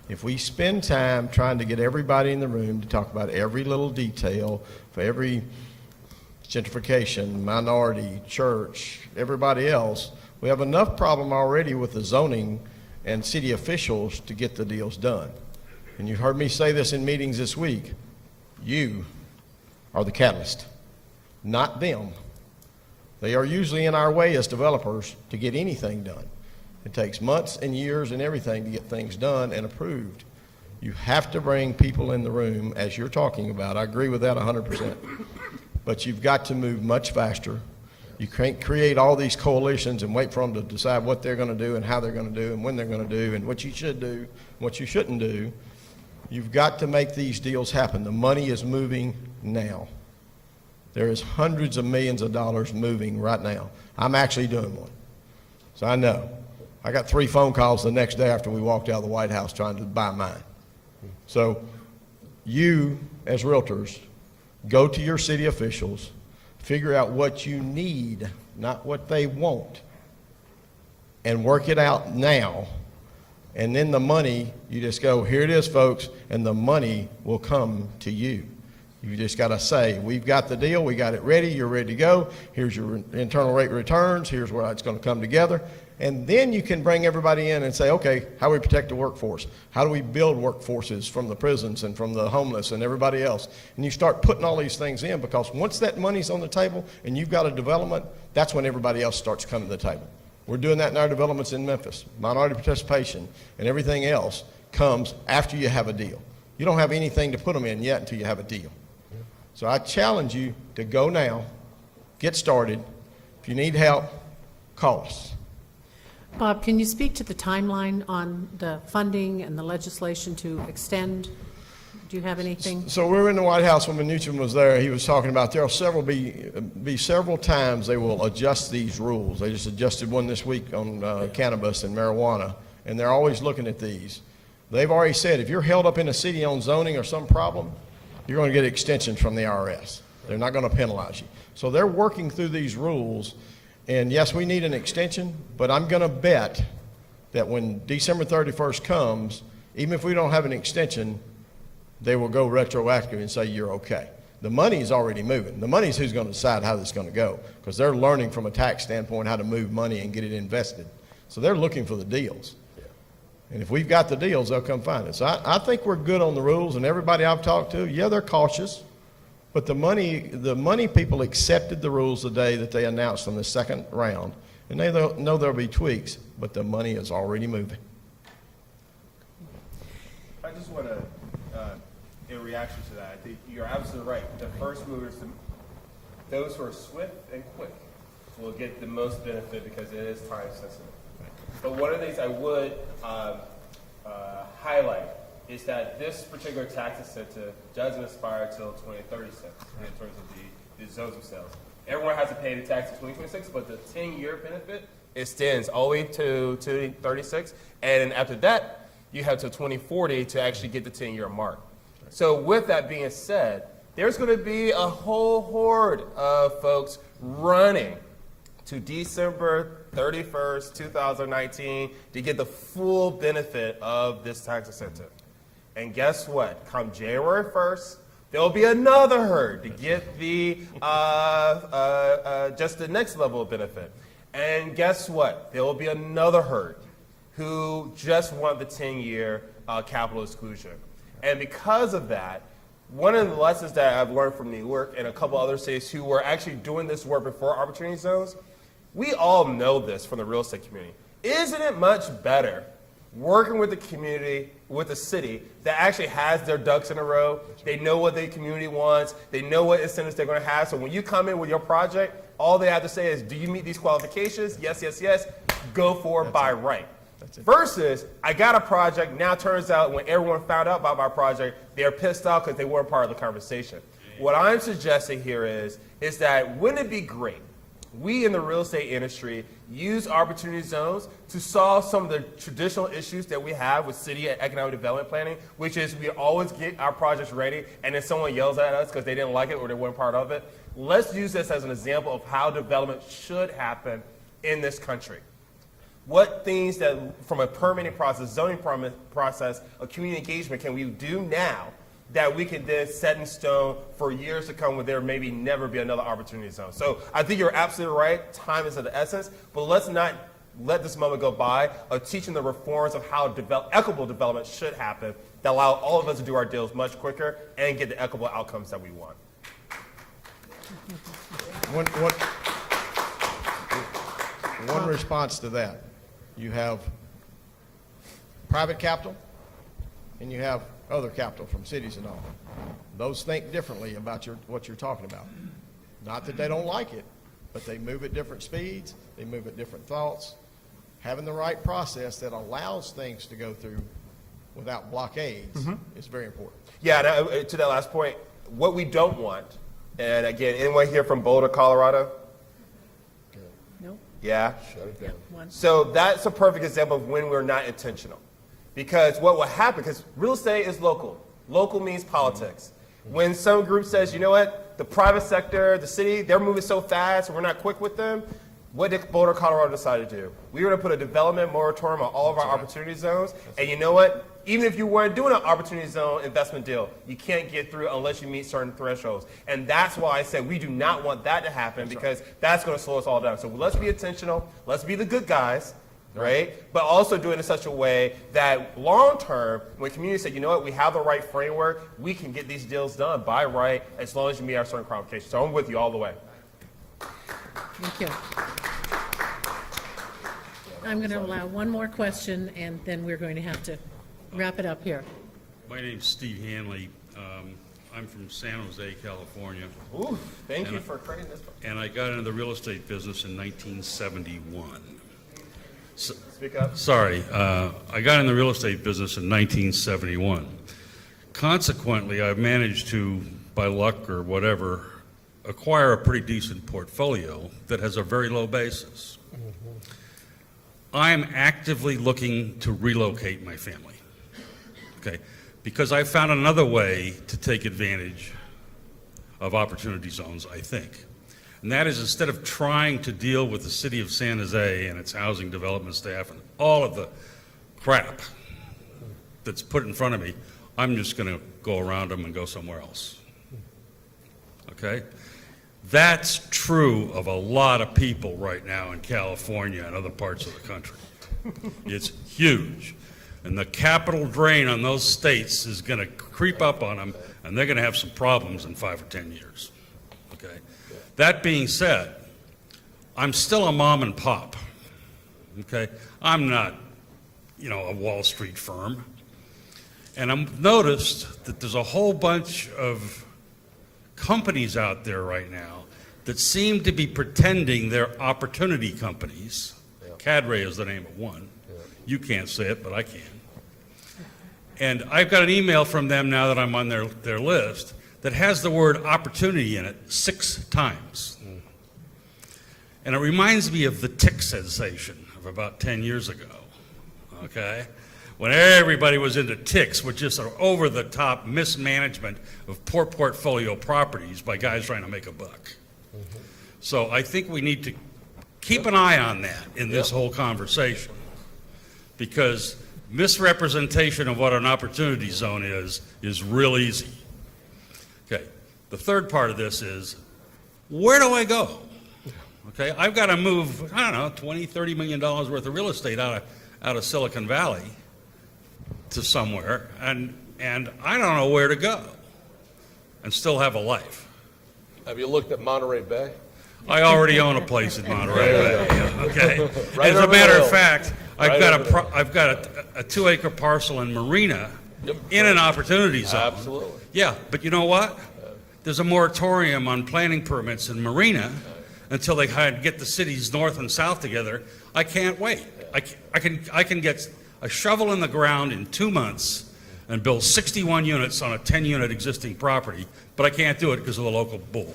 If we spend time trying to get everybody in the room to talk about every little detail for every gentrification, minority, church, everybody else, we have enough problem already with the zoning and city officials to get the deals done. And you've heard me say this in meetings this week. You are the catalyst, not them. They are usually in our way as developers to get anything done. It takes months and years and everything to get things done and approved. You have to bring people in the room, as you're talking about. I agree with that 100%. But you've got to move much faster. You can't create all these coalitions and wait for them to decide what they're going to do and how they're going to do and when they're going to do and what you should do, what you shouldn't do. You've got to make these deals happen. The money is moving now. There is hundreds of millions of dollars moving right now. I'm actually doing one. So I know. I got 3 phone calls the next day after we walked out of the White House trying to buy mine. So you, as realtors, go to your city officials, figure out what you need, not what they want, and work it out now. And then the money, you just go, here it is, folks, and the money will come to you. You just got to say, we've got the deal, we got it ready, you're ready to go, here's your internal rate returns, here's where it's going to come together. And then you can bring everybody in and say, okay, how do we protect the workforce? How do we build workforces from the prisons and from the homeless and everybody else? And you start putting all these things in, because once that money's on the table and you've got a development, that's when everybody else starts coming to the table. We're doing that in our developments in Memphis. Minority participation and everything else comes after you have a deal. You don't have anything to put them in yet until you have a deal. So I challenge you to go now, get started. If you need help, call us. Bob, can you speak to the timeline on the funding and the legislation to extend? Do you have anything? So we were in the White House when Mnuchin was there. He was talking about there will be several times they will adjust these rules. They just adjusted one this week on cannabis and marijuana, and they're always looking at these. They've already said if you're held up in a city on zoning or some problem, you're going to get extensions from the IRS. They're not going to penalize you. So they're working through these rules. And yes, we need an extension, but I'm going to bet that when December 31st comes, even if we don't have an extension, they will go retroactive and say you're okay. The money is already moving. The money is who's going to decide how this is going to go, because they're learning from a tax standpoint how to move money and get it invested. So they're looking for the deals. And if we've got the deals, they'll come find us. I think we're good on the rules, and everybody I've talked to, yeah, they're cautious. But the money people accepted the rules the day that they announced on the second round, and they know there'll be tweaks, but the money is already moving. I just want to, in reaction to that, I think you're absolutely right. The first movers, those who are swift and quick, will get the most benefit because it is time sensitive. But one of the things I would highlight is that this particular tax incentive doesn't expire until 2036 in terms of the zones themselves. Everyone has to pay the tax in 2026, but the 10-year benefit extends all the way to 2036, and after that, you have till 2040 to actually get the 10-year mark. So with that being said, there's going to be a whole horde of folks running to December 31st, 2019 to get the full benefit of this tax incentive. And guess what? Come January 1st, there'll be another herd to get the just the next level of benefit. And guess what? There will be another herd who just want the 10-year capital exclusion. And because of that, one of the lessons that I've learned from New York and a couple other cities who were actually doing this work before opportunity zones, we all know this from the real estate community. Isn't it much better working with the community, with the city that actually has their ducks in a row? They know what the community wants. They know what incentives they're going to have. So when you come in with your project, all they have to say is, do you meet these qualifications? Yes, yes, yes. Go for it by right. Versus, I got a project, now turns out when everyone found out about my project, they're pissed off because they weren't part of the conversation. What I'm suggesting here is that wouldn't it be great? We in the real estate industry use opportunity zones to solve some of the traditional issues that we have with city and economic development planning, which is we always get our projects ready and then someone yells at us because they didn't like it or they weren't part of it. Let's use this as an example of how development should happen in this country. What things that, from a permitting process, zoning process, a community engagement can we do now that we can then set in stone for years to come where there may never be another opportunity zone? So I think you're absolutely right. Time is of the essence, but let's not let this moment go by of teaching the reforms of how equitable development should happen that allow all of us to do our deals much quicker and get the equitable outcomes that we want. One response to that, you have private capital and you have other capital from cities and all. Those think differently about what you're talking about. Not that they don't like it, but they move at different speeds, they move at different thoughts. Having the right process that allows things to go through without blockades is very important. Yeah, and to that last point, what we don't want, and again, anyone here from Boulder, Colorado? Nope. Yeah? Shut it down. One. So that's a perfect example of when we're not intentional. Because what will happen, because real estate is local. Local means politics. When some group says, you know what, the private sector, the city, they're moving so fast and we're not quick with them, what did Boulder, Colorado decide to do? We were going to put a development moratorium on all of our opportunity zones. And you know what? Even if you weren't doing an opportunity zone investment deal, you can't get through unless you meet certain thresholds. And that's why I said we do not want that to happen because that's going to slow us all down. So let's be intentional. Let's be the good guys, right? But also do it in such a way that long term, when communities say, you know what, we have the right framework, we can get these deals done by right as long as you meet our certain qualifications. So I'm with you all the way. Thank you. I'm going to allow one more question, and then we're going to have to wrap it up here. My name's Steve Hanley. I'm from San Jose, California, Ooh, thank you for creating this. and I got into the real estate business in 1971. Speak up. Sorry, I got in the real estate business in 1971. Consequently, I've managed to, by luck or whatever, acquire a pretty decent portfolio that has a very low basis. I'm actively looking to relocate my family, okay? Because I found another way to take advantage of opportunity zones, I think. And that is, instead of trying to deal with the city of San Jose and its housing development staff and all of the crap that's put in front of me, I'm just going to go around them and go somewhere else, okay? That's true of a lot of people right now in California and other parts of the country. It's huge. And the capital drain on those states is going to creep up on them, and they're going to have some problems in 5 or 10 years. Okay? That being said, I'm still a mom and pop. Okay? I'm not, a Wall Street firm. And I've noticed that there's a whole bunch of companies out there right now that seem to be pretending they're opportunity companies. Cadre is the name of one. You can't say it, but I can. And I've got an email from them now that I'm on their list that has the word opportunity in it 6 times. And it reminds me of the tick sensation of about 10 years ago, okay? When everybody was into ticks, which is sort of over-the-top mismanagement of poor portfolio properties by guys trying to make a buck. So I think we need to keep an eye on that in this whole conversation, because misrepresentation of what an opportunity zone is real easy. Okay, the third part of this is, where do I go? Okay, I've got to move, I don't know, $20, $30 million worth of real estate out of Silicon Valley to somewhere, and I don't know where to go and still have a life. Have you looked at Monterey Bay? I already own a place in Monterey Bay, okay? Right As a over the matter hill. of fact, Right over I've got a 2-acre parcel in Marina in an opportunity zone. Absolutely. Yeah, but you know what? There's a moratorium on planning permits in Marina until they get the cities north and south together. I can't wait. I can get a shovel in the ground in 2 months and build 61 units on a 10-unit existing property, but I can't do it because of the local bull.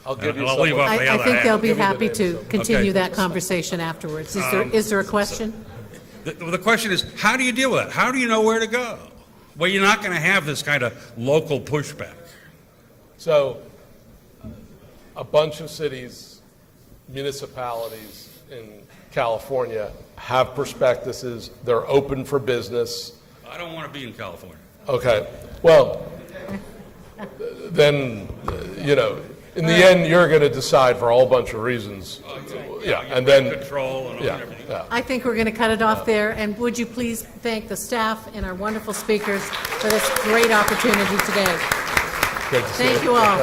I'll give you And I'll leave someone. off the I other think half. they'll be Give me the happy name to of continue Okay. that conversation afterwards. Is there a question? The question is, how do you deal with that? How do you know where to go? Well, you're not going to have this kind of local pushback. So, a bunch of cities, municipalities in California have prospectuses. They're open for business. I don't want to be in California. Okay, well, then, you know, in the end, you're going to decide for a whole bunch of reasons. Yeah, and then, Control and all yeah, everything. yeah. I think we're going to cut it off there, and would you please thank the staff and our wonderful speakers for this great opportunity today. Good to see Thank you all.